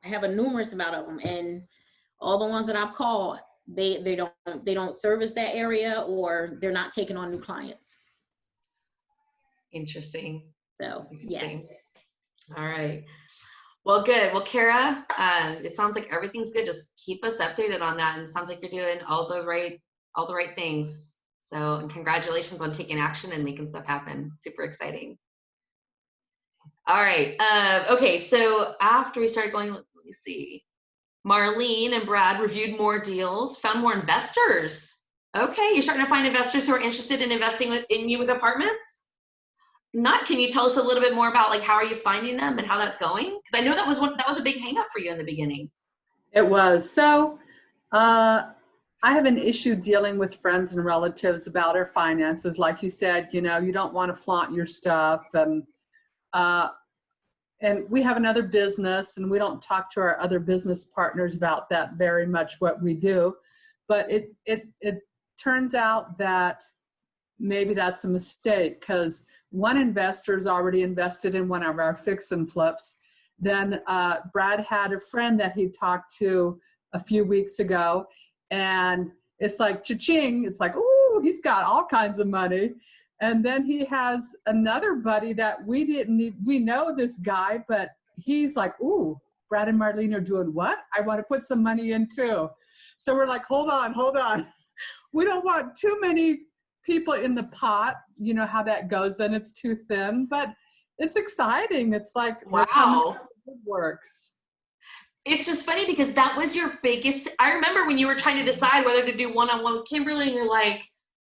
Speaker 2: have a numerous amount of them, and all the ones that I've called, they don't service that area, or they're not taking on new clients.
Speaker 1: Interesting.
Speaker 2: So yes.
Speaker 1: All right. Well, good. Well, Kara, it sounds like everything's good. Just keep us updated on that. And it sounds like you're doing all the right things. So, and congratulations on taking action and making stuff happen. Super exciting. All right. Okay. So after we started going, let me see. Marlene and Brad reviewed more deals, found more investors. Okay. You're starting to find investors who are interested in investing in you with apartments? Can you tell us a little bit more about, like, how are you finding them and how that's going? Because I know that was a big hang up for you in the beginning.
Speaker 5: It was. So I have an issue dealing with friends and relatives about our finances. Like you said, you don't want to flaunt your stuff. And we have another business, and we don't talk to our other business partners about that very much, what we do. But it turns out that maybe that's a mistake, because one investor's already invested in one of our fix and flips. Then Brad had a friend that he talked to a few weeks ago, and it's like cha-ching. It's like, ooh, he's got all kinds of money. And then he has another buddy that we know this guy, but he's like, ooh, Brad and Marlene are doing what? I want to put some money in too. So we're like, hold on. We don't want too many people in the pot. You know how that goes, then it's too thin, but it's exciting. It's like,
Speaker 1: wow,
Speaker 5: it works.
Speaker 1: It's just funny because that was your biggest, I remember when you were trying to decide whether to do one-on-one with Kimberly, and you're like,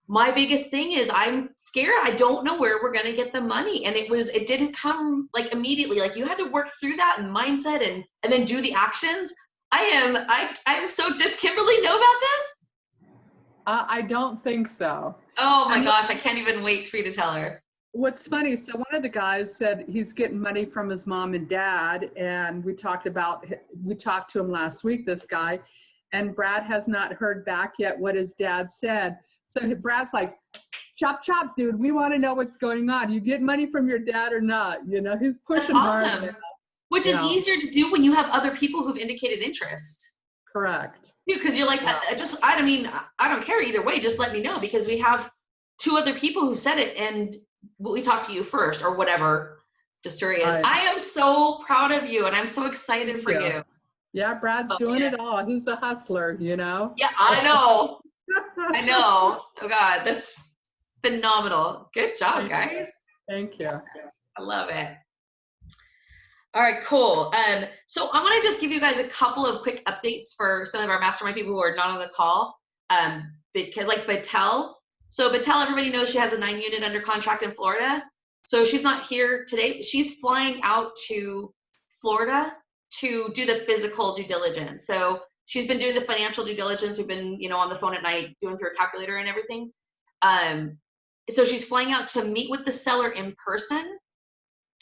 Speaker 1: my biggest thing is I'm scared. I don't know where we're going to get the money. And it didn't come like immediately. Like, you had to work through that and mindset and then do the actions. I'm so, does Kimberly know about this?
Speaker 5: I don't think so.
Speaker 1: Oh my gosh, I can't even wait for you to tell her.
Speaker 5: What's funny, so one of the guys said he's getting money from his mom and dad, and we talked to him last week, this guy, and Brad has not heard back yet what his dad said. So Brad's like, chop, chop, dude, we want to know what's going on. You get money from your dad or not? He's pushing
Speaker 1: That's awesome.
Speaker 5: hard.
Speaker 1: Which is easier to do when you have other people who've indicated interest.
Speaker 5: Correct.
Speaker 1: Because you're like, I don't care either way, just let me know, because we have 2 other people who said it, and we talked to you first, or whatever the story is.
Speaker 5: Right.
Speaker 1: I am so proud of you, and I'm so excited for you.
Speaker 5: Yeah, Brad's doing it all. He's a hustler,
Speaker 1: Yeah, I know. I know. Oh God, that's phenomenal. Good job, guys.
Speaker 5: Thank you.
Speaker 1: I love it. All right, cool. So I want to just give you guys a couple of quick updates for some of our mastermind people who are not on the call. Because like Battelle. So Battelle, everybody knows she has a 9-unit under contract in Florida. So she's not here today. She's flying out to Florida to do the physical due diligence. So she's been doing the financial due diligence. We've been, on the phone at night doing through a calculator and everything. So she's flying out to meet with the seller in person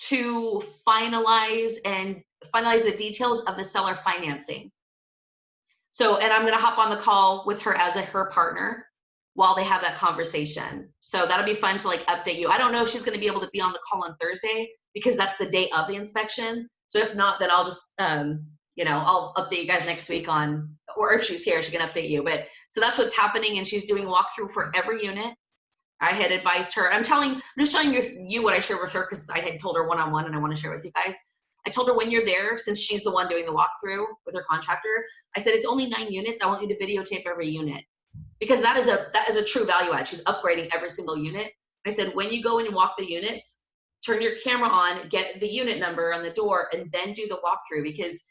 Speaker 1: to finalize the details of the seller financing. So, and I'm going to hop on the call with her as her partner while they have that conversation. So that'll be fun to like update you. I don't know if she's going to be able to be on the call on Thursday because that's the day of the inspection. So if not, then I'll just, I'll update you guys next week on, or if she's here, she can update you. But so that's what's happening. And she's doing walkthrough for every unit. I had advised her, I'm just showing you what I shared with her because I had told her one-on-one and I want to share with you guys. I told her when you're there, since she's the one doing the walkthrough with her contractor, I said, it's only 9 units. I want you to videotape every unit because that is a true value add. She's upgrading every single unit. I said, when you go in and walk the units, turn your camera on, get the unit number on the door, and then do the walkthrough, because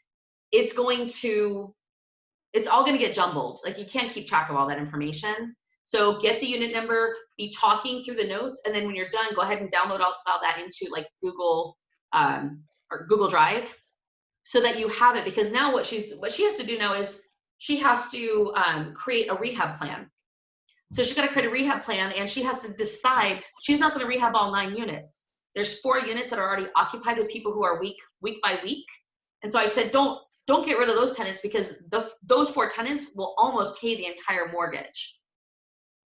Speaker 1: it's all going to get jumbled. Like, you can't keep track of all that information. So get the unit number, be talking through the notes, and then when you're done, go ahead and download all that into like Google or Google Drive, so that you have it. Because now what she has to do now is she has to create a rehab plan. So she's got to create a rehab plan, and she has to decide she's not going to rehab all 9 units. There's 4 units that are already occupied with people who are week by week. And so I said, don't get rid of those tenants, because those 4 tenants will almost pay the entire mortgage.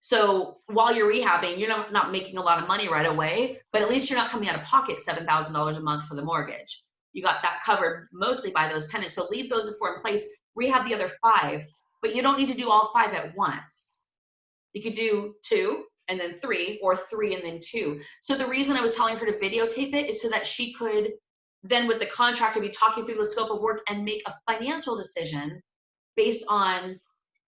Speaker 1: So while you're rehabbing, you're not making a lot of money right away, but at least you're not coming out of pocket $7,000 a month for the mortgage. You got that covered mostly by those tenants. So leave those 4 in place, rehab the other 5, but you don't need to do all 5 at once. You could do 2 and then 3, or 3 and then 2. So the reason I was telling her to videotape it is so that she could then, with the contractor, be talking through the scope of work and make a financial decision based on,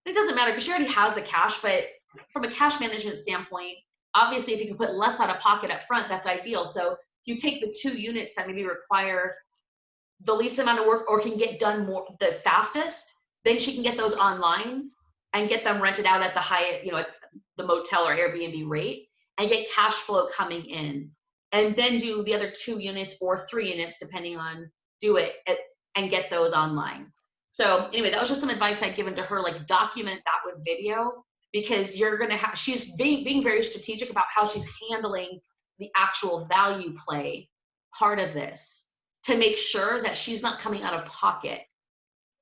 Speaker 1: it doesn't matter because she already has the cash, but from a cash management standpoint, obviously if you can put less out of pocket up front, that's ideal. So you take the 2 units that maybe require the least amount of work or can get done the fastest, then she can get those online and get them rented out at the high, at the motel or Airbnb rate, and get cash flow coming in, and then do the other 2 units or 3 units, depending on, and get those online. So anyway, that was just some advice I'd given to her, like, document that with video, because she's being very strategic about how she's handling the actual value play part of this, to make sure that she's not coming out of pocket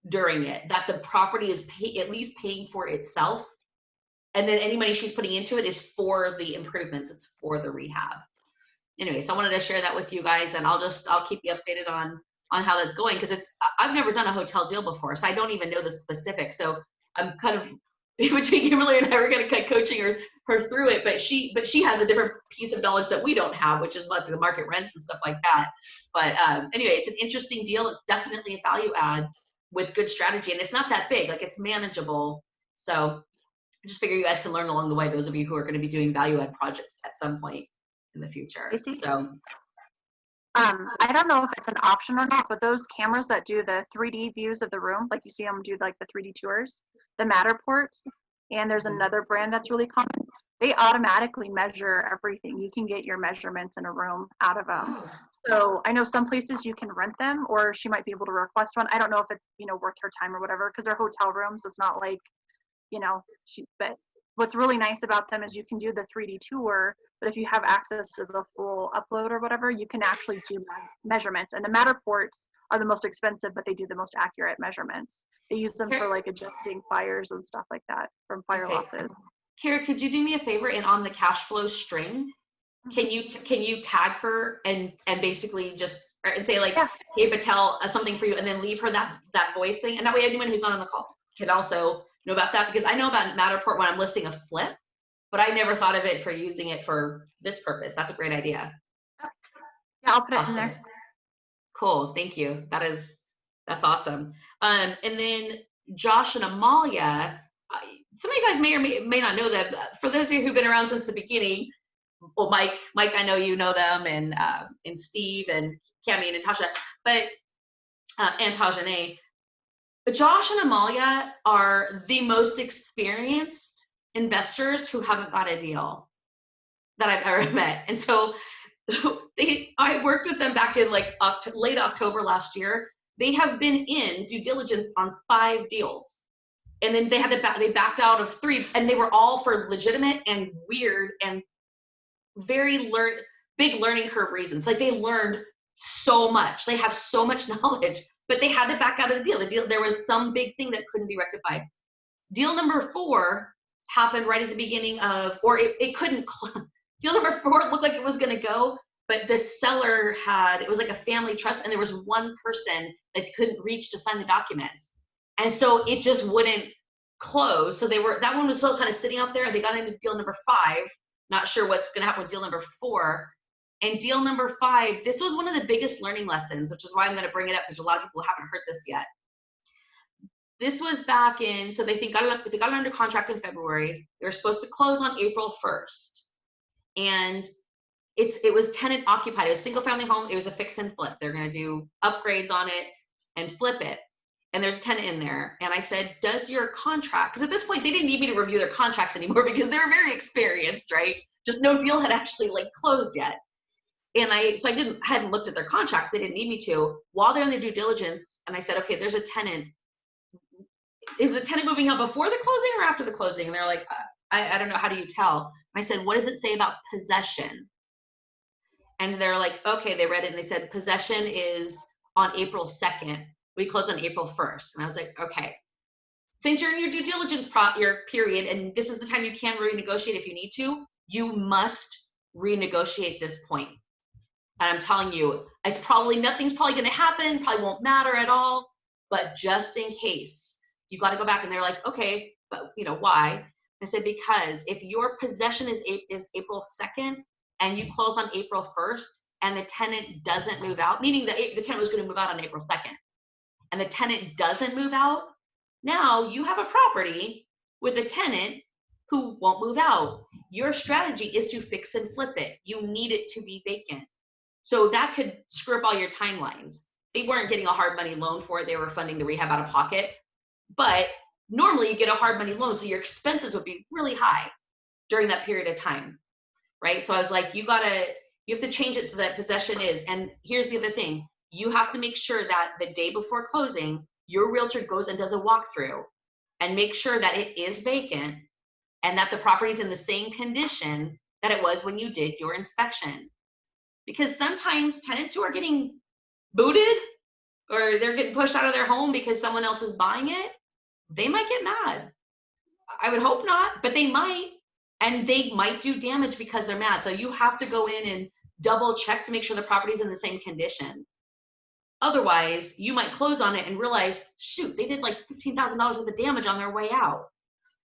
Speaker 1: during it, that the property is at least paying for itself. And then any money she's putting into it is for the improvements. It's for the rehab. Anyway, so I wanted to share that with you guys, and I'll keep you updated on how that's going, because I've never done a hotel deal before, so I don't even know the specifics. So I'm kind of between Kimberly and I, we're going to coaching her through it, but she has a different piece of knowledge that we don't have, which is like the market rents and stuff like that. But anyway, it's an interesting deal. It's definitely a value add with good strategy, and it's not that big. Like, it's manageable. So I just figure you guys can learn along the way, those of you who are going to be doing value add projects at some point in the future. So
Speaker 9: I don't know if it's an option or not, but those cameras that do the 3D views of the room, like you see them do like the 3D tours, the Matterports, and there's another brand that's really common, they automatically measure everything. You can get your measurements in a room out of them. So I know some places you can rent them, or she might be able to request one. I don't know if it's, worth her time or whatever, because they're hotel rooms. It's not like, but what's really nice about them is you can do the 3D tour, but if you have access to the full upload or whatever, you can actually do measurements. And the Matterports are the most expensive, but they do the most accurate measurements. They use them for like adjusting fires and stuff like that from fire losses.
Speaker 1: Kara, could you do me a favor, and on the cash flow string, can you tag her and basically just and say like, hey, Patel, something for you, and then leave her that voice thing, and that way anyone who's not on the call can also know about that, because I know about Matterport when I'm listing a flip, but I never thought of it for using it for this purpose. That's a great idea.
Speaker 9: Yeah, I'll put it in there.
Speaker 1: Cool, thank you. That's awesome. And then Josh and Amalia, some of you guys may or may not know them. For those of you who've been around since the beginning, well, Mike, I know you know them, and Steve and Cami and Natasha, but and Tajane. Josh and Amalia are the most experienced investors who haven't got a deal that I've ever met. And so I worked with them back in like late October last year. They have been in due diligence on 5 deals. And then they backed out of 3, and they were all for legitimate and weird and very big learning curve reasons. Like, they learned so much. They have so much knowledge, but they had to back out of the deal. There was some big thing that couldn't be rectified. Deal number 4 happened right at the beginning of, or it couldn't, deal number 4 looked like it was going to go, but the seller it was like a family trust, and there was one person that couldn't reach to sign the documents. And so it just wouldn't close. So that one was still kind of sitting out there. They got into deal number 5, not sure what's going to happen with deal number 4. And deal number 5, this was one of the biggest learning lessons, which is why I'm going to bring it up, because a lot of people haven't heard this yet. This was back in, so they got it under contract in February. They were supposed to close on April 1st. And it was tenant occupied. It was single family home. It was a fix and flip. They're going to do upgrades on it and flip it. And there's a tenant in there. And I said, does your contract, because at this point they didn't need me to review their contracts anymore because they were very experienced, right? Just no deal had actually like closed yet. And I hadn't looked at their contracts. They didn't need me to. While they're in the due diligence, and I said, okay, there's a tenant. Is the tenant moving out before the closing or after the closing? And they're like, I don't know. How do you tell? And I said, what does it say about possession? And they're like, okay, they read it and they said, possession is on April 2nd. We close on April 1st. And I was like, okay, since you're in your due diligence your period, and this is the time you can renegotiate if you need to, you must renegotiate this point. And I'm telling you, nothing's probably going to happen, probably won't matter at all, but just in case, you got to go back. And they're like, okay, but why? I said, because if your possession is April 2nd and you close on April 1st and the tenant doesn't move out, meaning that the tenant was going to move out on April 2nd, and the tenant doesn't move out, now you have a property with a tenant who won't move out. Your strategy is to fix and flip it. You need it to be vacant. So that could screw up all your timelines. They weren't getting a hard money loan for it. They were funding the rehab out of pocket. But normally you get a hard money loan, so your expenses would be really high during that period of time, right? So I was like, you have to change it so that possession is, and here's the other thing. You have to make sure that the day before closing, your realtor goes and does a walkthrough and make sure that it is vacant and that the property is in the same condition that it was when you did your inspection. Because sometimes tenants who are getting booted or they're getting pushed out of their home because someone else is buying it, they might get mad. I would hope not, but they might. And they might do damage because they're mad. So you have to go in and double check to make sure the property is in the same condition. Otherwise, you might close on it and realize, shoot, they did like $15,000 worth of damage on their way out.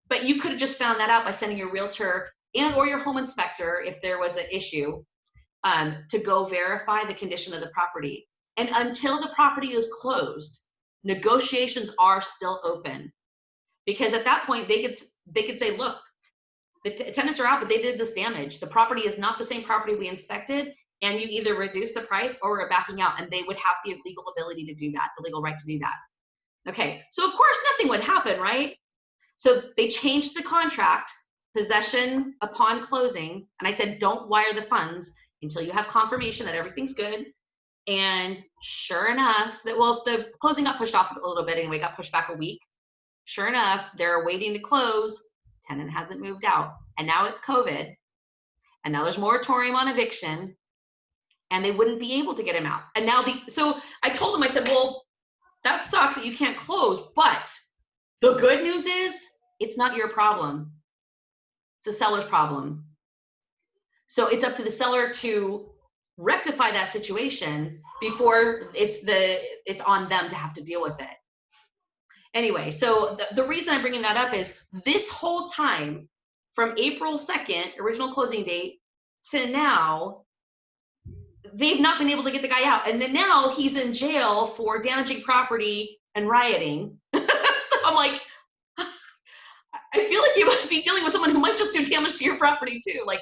Speaker 1: But you could have just found that out by sending your realtor and or your home inspector, if there was an issue, to go verify the condition of the property. And until the property is closed, negotiations are still open. Because at that point, they could say, look, the tenants are out, but they did this damage. The property is not the same property we inspected, and you either reduce the price or are backing out, and they would have the legal ability to do that, the legal right to do that. Okay, so of course nothing would happen, right? So they changed the contract, possession upon closing, and I said, don't wire the funds until you have confirmation that everything's good. And sure enough, the closing got pushed off a little bit anyway, got pushed back a week. Sure enough, they're waiting to close. Tenant hasn't moved out, and now it's COVID, and now there's moratorium on eviction, and they wouldn't be able to get him out. And now so I told them, I said, well, that sucks that you can't close, but the good news is it's not your problem. It's the seller's problem. So it's up to the seller to rectify that situation before it's on them to have to deal with it. Anyway, so the reason I'm bringing that up is this whole time from April 2nd, original closing date, to now, they've not been able to get the guy out. And then now he's in jail for damaging property and rioting. So I'm like, I feel like you might be dealing with someone who might just do damage to your property too. Like,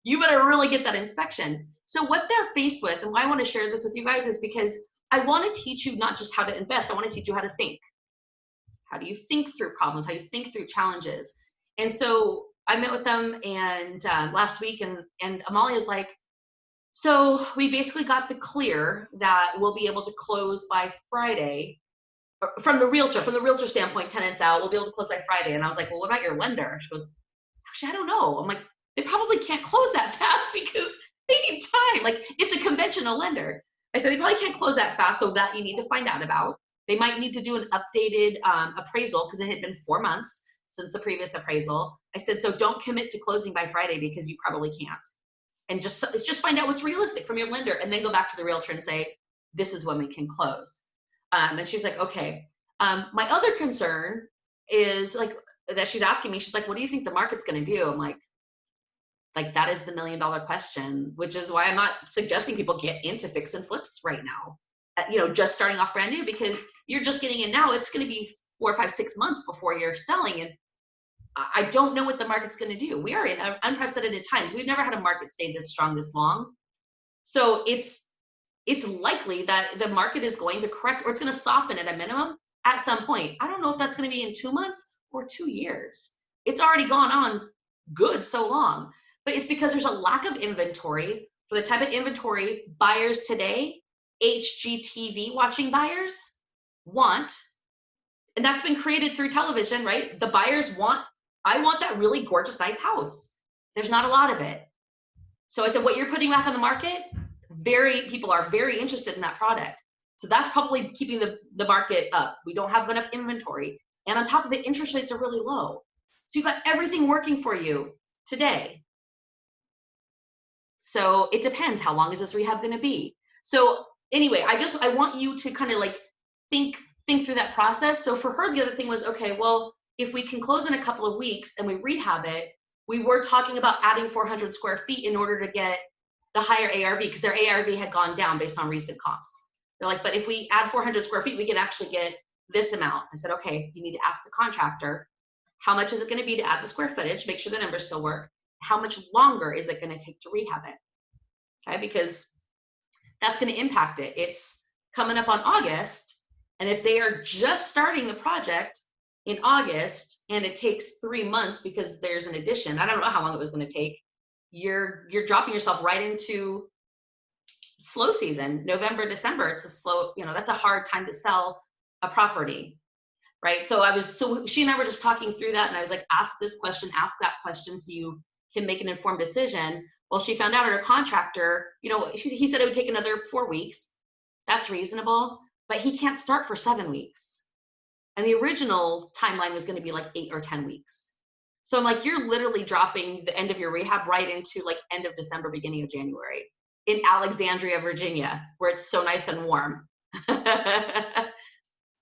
Speaker 1: you better really get that inspection. So what they're faced with, and why I want to share this with you guys, is because I want to teach you not just how to invest, I want to teach you how to think. How do you think through problems? How do you think through challenges? And so I met with them and last week, and Amalia's like, so we basically got the clear that we'll be able to close by Friday. From the realtor standpoint, tenants out, we'll be able to close by Friday. And I was like, well, what about your lender? She goes, actually, I don't know. I'm like, they probably can't close that fast because they need time. Like, it's a conventional lender. I said, they probably can't close that fast, so that you need to find out about. They might need to do an updated appraisal because it had been 4 months since the previous appraisal. I said, so don't commit to closing by Friday because you probably can't. And just find out what's realistic from your lender, and then go back to the realtor and say, this is when we can close. And she's like, okay. My other concern is like that she's asking me, she's like, what do you think the market's going to do? I'm like, that is the $1 million question, which is why I'm not suggesting people get into fix and flips right now. Just starting off brand new, because you're just getting in now. It's going to be 4, 5, 6 months before you're selling. And I don't know what the market's going to do. We are in unprecedented times. We've never had a market stay this strong this long. So it's likely that the market is going to correct, or it's going to soften at a minimum at some point. I don't know if that's going to be in 2 months or 2 years. It's already gone on good so long, but it's because there's a lack of inventory for the type of inventory buyers today, HGTV watching buyers want. And that's been created through television, right? The buyers want, I want that really gorgeous, nice house. There's not a lot of it. So I said, what you're putting back on the market, people are very interested in that product. So that's probably keeping the market up. We don't have enough inventory. And on top of it, interest rates are really low. So you've got everything working for you today. So it depends, how long is this rehab going to be? So anyway, I want you to kind of like think through that process. So for her, the other thing was, okay, well, if we can close in a couple of weeks and we rehab it, we were talking about adding 400 square feet in order to get the higher ARV, because their ARV had gone down based on recent comps. They're like, but if we add 400 square feet, we can actually get this amount. I said, okay, you need to ask the contractor, how much is it going to be to add the square footage, make sure the numbers still work. How much longer is it going to take to rehab it? Okay, because that's going to impact it. It's coming up on August. And if they are just starting the project in August and it takes 3 months because there's an addition, I don't know how long it was going to take, you're dropping yourself right into slow season. November, December, it's a slow, that's a hard time to sell a property, right? So she and I were just talking through that, and I was like, ask this question, ask that question, so you can make an informed decision. Well, she found out her contractor, he said it would take another 4 weeks. That's reasonable, but he can't start for 7 weeks. And the original timeline was going to be like 8 or 10 weeks. So I'm like, you're literally dropping the end of your rehab right into like end of December, beginning of January in Alexandria, Virginia, where it's so nice and warm.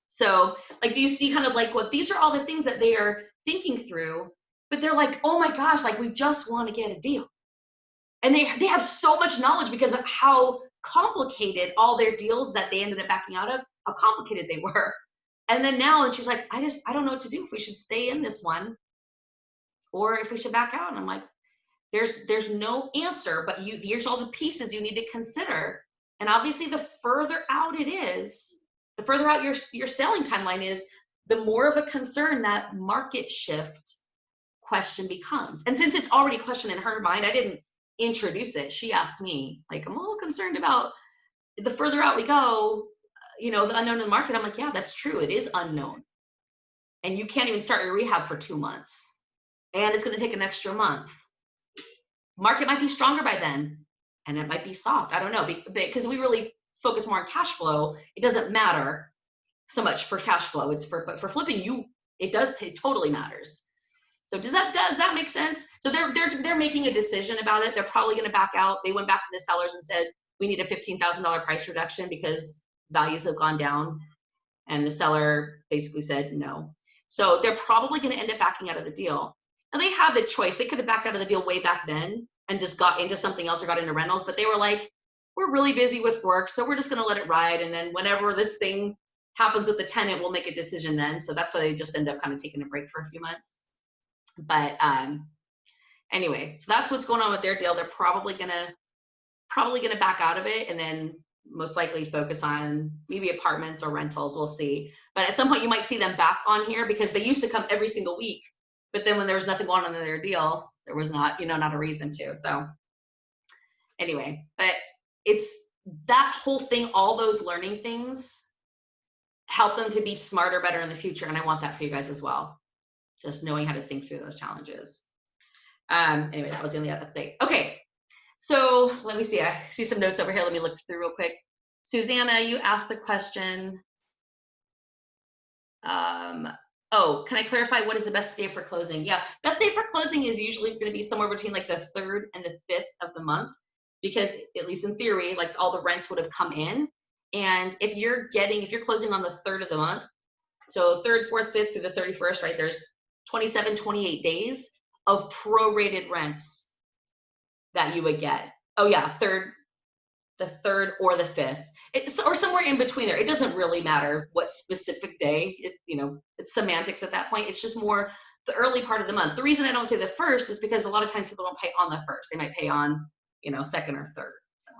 Speaker 1: So like, do you see kind of like what, these are all the things that they are thinking through, but they're like, oh my gosh, like we just want to get a deal. And they have so much knowledge because of how complicated all their deals that they ended up backing out of, how complicated they were. And then now, and she's like, I don't know what to do, if we should stay in this one or if we should back out. And I'm like, there's no answer, but here's all the pieces you need to consider. And obviously the further out it is, the further out your selling timeline is, the more of a concern that market shift question becomes. And since it's already a question in her mind, I didn't introduce it. She asked me, like, I'm a little concerned about the further out we go, the unknown in the market. I'm like, yeah, that's true. It is unknown. And you can't even start your rehab for 2 months. And it's going to take an extra month. Market might be stronger by then, and it might be soft. I don't know, because we really focus more on cash flow. It doesn't matter so much for cash flow. But for flipping, it totally matters. So does that make sense? So they're making a decision about it. They're probably going to back out. They went back to the sellers and said, we need a $15,000 price reduction because values have gone down. And the seller basically said no. So they're probably going to end up backing out of the deal. And they have the choice. They could have backed out of the deal way back then and just got into something else or got into rentals. But they were like, we're really busy with work, so we're just going to let it ride. And then whenever this thing happens with the tenant, we'll make a decision then. So that's why they just end up kind of taking a break for a few months. But anyway, so that's what's going on with their deal. They're probably gonna back out of it, and then most likely focus on maybe apartments or rentals. We'll see. But at some point, you might see them back on here because they used to come every single week. But then when there was nothing going on in their deal, there was not a reason to. So anyway, but it's that whole thing. All those learning things help them to be smarter, better in the future, and I want that for you guys as well. Just knowing how to think through those challenges. Anyway, that was the only other thing. Okay, so let me see. I see some notes over here. Let me look through real quick. Susanna, you asked the question. Oh, can I clarify what is the best day for closing? Yeah, best day for closing is usually going to be somewhere between like the 3rd and the 5th of the month, because at least in theory, like all the rents would have come in. And if you're closing on the 3rd of the month, so 3rd, 4th, 5th through the 31st, right? There's 27, 28 days of prorated rents that you would get. Oh yeah, the 3rd or the 5th, or somewhere in between there. It doesn't really matter what specific day. It's semantics at that point. It's just more the early part of the month. The reason I don't say the first is because a lot of times people don't pay on the first. They might pay on, you know, second or third. So,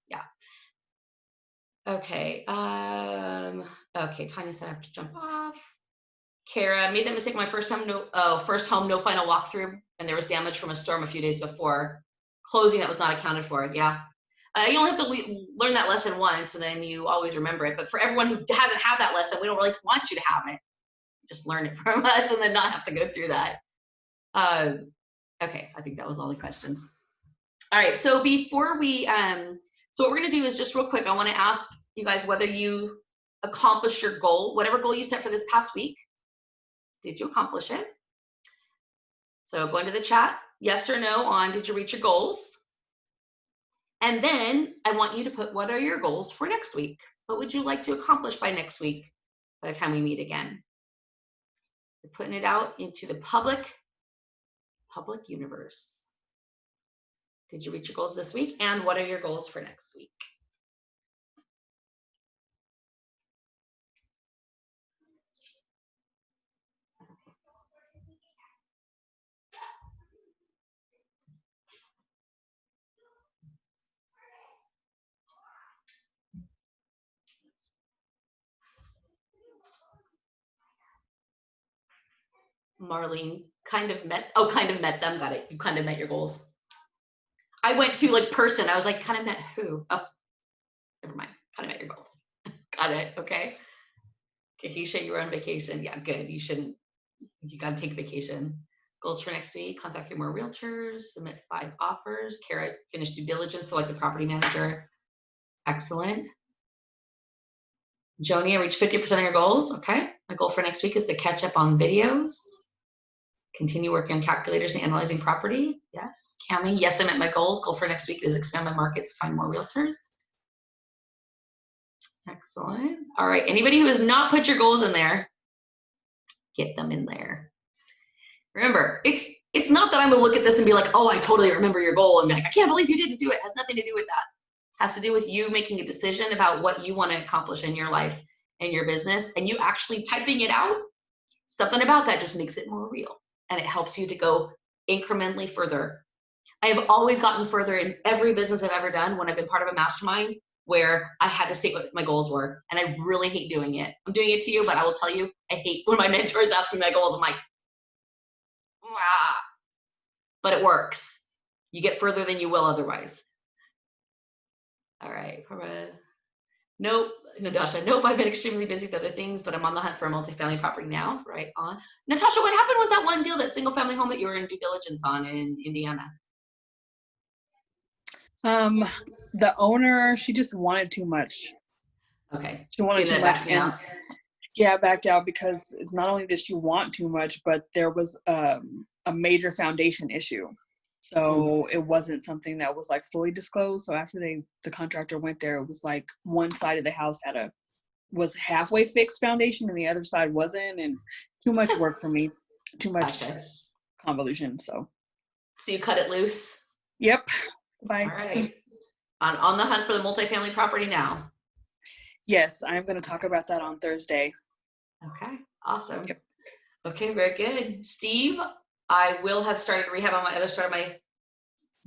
Speaker 1: yeah. Okay. Okay. Tanya said I have to jump off. Kara made that mistake my first home, no final walkthrough, and there was damage from a storm a few days before closing that was not accounted for. Yeah. You only have to learn that lesson once, and then you always remember it. But for everyone who hasn't had that lesson, we don't really want you to have it. Just learn it from us and then not have to go through that. Okay, I think that was all the questions. All right, so before we, so what we're gonna do is just real quick, I wanna ask you guys whether you accomplished your goal, whatever goal you set for this past week. Did you accomplish it? So go into the chat, yes or no on did you reach your goals? And then I want you to put what are your goals for next week? What would you like to accomplish by next week by the time we meet again? You're putting it out into the public universe. Did you reach your goals this week? And what are your goals for next week? Marlene kind of met them, got it. You kind of met your goals. I went to like person, I was like, kind of met who? Oh, never mind, kind of met your goals. Got it, okay. Keisha, you were on vacation. Yeah, good, you gotta take vacation. Goals for next week, contact 3 more realtors, submit 5 offers. Kara, finish due diligence, select the property manager. Excellent. Joni, I reached 50% of your goals, okay. My goal for next week is to catch up on videos. Continue working on calculators and analyzing property. Yes. Cami, yes, I met my goals. Goal for next week is expand my markets, find more realtors. Excellent. All right. Anybody who has not put your goals in there, get them in there. Remember, it's not that I'm gonna look at this and be like, oh, I totally remember your goal and be like, I can't believe you didn't do it. It has nothing to do with that. It has to do with you making a decision about what you want to accomplish in your life and your business, and you actually typing it out. Something about that just makes it more real. And it helps you to go incrementally further. I have always gotten further in every business I've ever done when I've been part of a mastermind where I had to state what my goals were. And I really hate doing it. I'm doing it to you, but I will tell you, I hate when my mentors ask me my goals. I'm like, ah. But it works. You get further than you will otherwise. All right, nope, Natasha, nope, I've been extremely busy with other things, but I'm on the hunt for a multifamily property now, right on. Natasha, what happened with that one deal, that single family home that you were in due diligence on in Indiana?
Speaker 10: The owner, she just wanted too much.
Speaker 1: Okay.
Speaker 10: She wanted too much, and
Speaker 1: out.
Speaker 10: yeah, backed out because not only did she want too much, but there was a major foundation issue. So it wasn't something that was like fully disclosed. So after the contractor went there, it was like one side of the house was halfway fixed foundation and the other side wasn't, and too much work for me, too much convolution. So
Speaker 1: you cut it loose?
Speaker 10: Yep. Bye.
Speaker 1: All right. On the hunt for the multifamily property now?
Speaker 10: Yes, I'm going to talk about that on Thursday.
Speaker 1: Okay, awesome.
Speaker 10: Yep.
Speaker 1: Okay, very good. Steve, I will have started rehab on my other side of my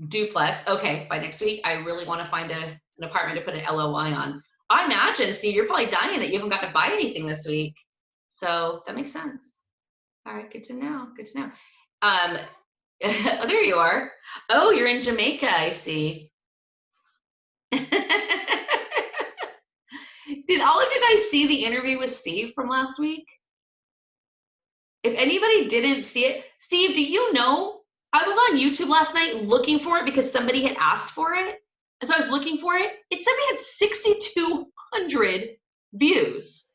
Speaker 1: duplex. Okay, by next week, I really want to find an apartment to put an LOI on. I imagine, Steve, you're probably dying that you haven't got to buy anything this week. So that makes sense. All right, good to know, good to know. Oh, there you are. Oh, you're in Jamaica, I see. Did all of you guys see the interview with Steve from last week? If anybody didn't see it, Steve, do you know, I was on YouTube last night looking for it because somebody had asked for it. And so I was looking for it. It said we had 6,200 views.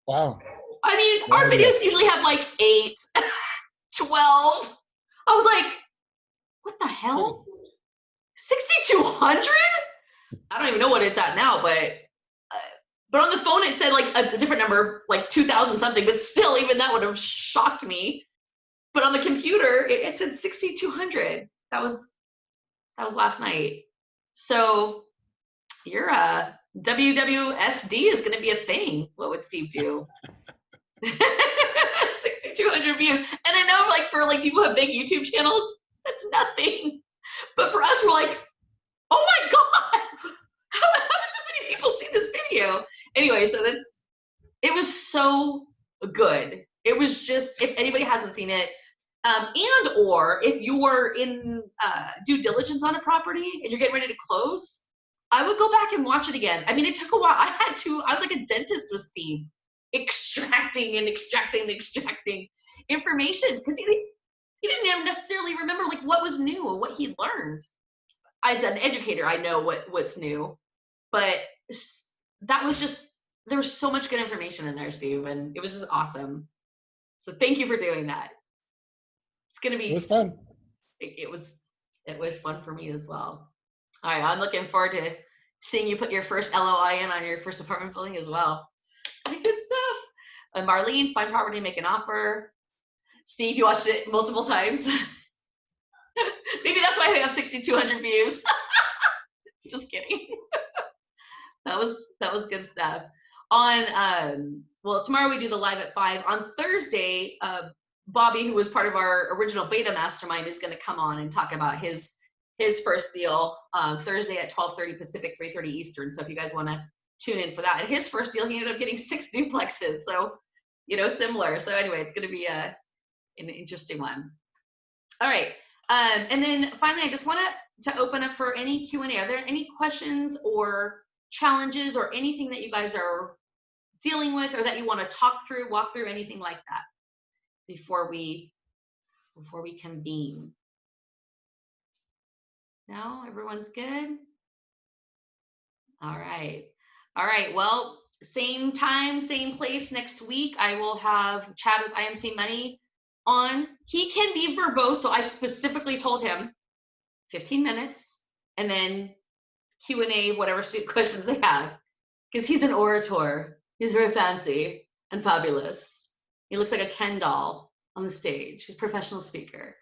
Speaker 8: Wow.
Speaker 1: I mean, our videos usually have like 8, 12. I was like, what the hell? 6,200? I don't even know what it's at now, but on the phone it said like a different number, like 2,000 something, but still even that would have shocked me. But on the computer, it said 6,200. That was last night. So your WWSD is going to be a thing. What would Steve do? 6,200 200 views. And I know like for like people who have big YouTube channels, that's nothing. But for us, we're like, oh my God, how did this many people see this video? Anyway, so it was so good. It was just, if anybody hasn't seen it, and or if you're in due diligence on a property and you're getting ready to close, I would go back and watch it again. I mean, it took a while. I was like a dentist with Steve, extracting information because he didn't necessarily remember like what was new or what he learned. As an educator, I know what's new, but that was just, there was so much good information in there, Steve, and it was just awesome. So thank you for doing that. It's gonna be.
Speaker 11: It was fun.
Speaker 1: It was fun for me as well. All right, I'm looking forward to seeing you put your first LOI in on your first apartment building as well. Good stuff. And Marlene, find property, make an offer. Steve, you watched it multiple times. Maybe that's why we have 6,200 views. Just kidding. That was good stuff. On well, tomorrow we do the live at 5. On Thursday, Bobby, who was part of our original beta mastermind, is going to come on and talk about his first deal Thursday at 12:30 Pacific, 3:30 Eastern. So if you guys want to tune in for that. And his first deal, he ended up getting 6 duplexes. So, similar. So anyway, it's going to be an interesting one. All right. And then finally, I just want to open up for any Q&A. Are there any questions or challenges or anything that you guys are dealing with or that you want to walk through, anything like that before we convene? No, everyone's good? All right. Well, same time, same place next week. I will have Chad with IMC Money on. He can be verbose, so I specifically told him 15 minutes and then Q&A, whatever questions they have, because he's an orator. He's very fancy and fabulous. He looks like a Ken doll on the stage. He's a professional speaker.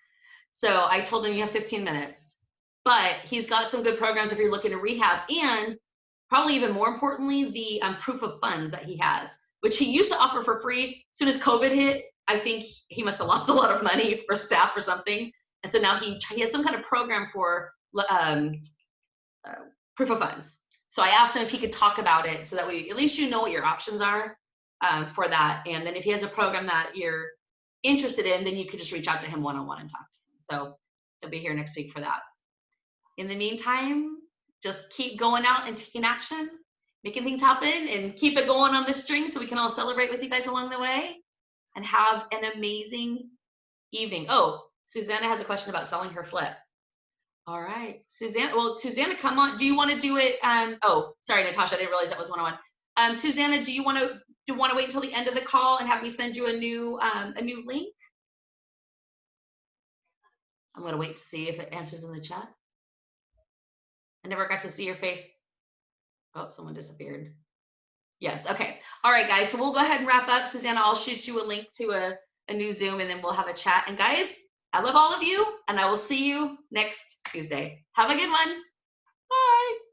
Speaker 1: So I told him you have 15 minutes, but he's got some good programs if you're looking to rehab, and probably even more importantly, the proof of funds that he has, which he used to offer for free. As soon as COVID hit, I think he must have lost a lot of money for staff or something. And so now he has some kind of program for proof of funds. So I asked him if he could talk about it so that we, at least what your options are for that. And then if he has a program that you're interested in, then you could just reach out to him one-on-one and talk to him. So he'll be here next week for that. In the meantime, just keep going out and taking action, making things happen, and keep it going on this string so we can all celebrate with you guys along the way and have an amazing evening. Oh, Susanna has a question about selling her flip. All right, Susanna, come on. Do you want to do it? Oh, sorry, Natasha, I didn't realize that was one-on-one. Susanna, do you want to wait until the end of the call and have me send you a new link? I'm going to wait to see if it answers in the chat. I never got to see your face. Oh, someone disappeared. Yes, okay. All right, guys, so we'll go ahead and wrap up. Susanna, I'll shoot you a link to a new Zoom, and then we'll have a chat. And guys, I love all of you, and I will see you next Tuesday. Have a good one. Bye.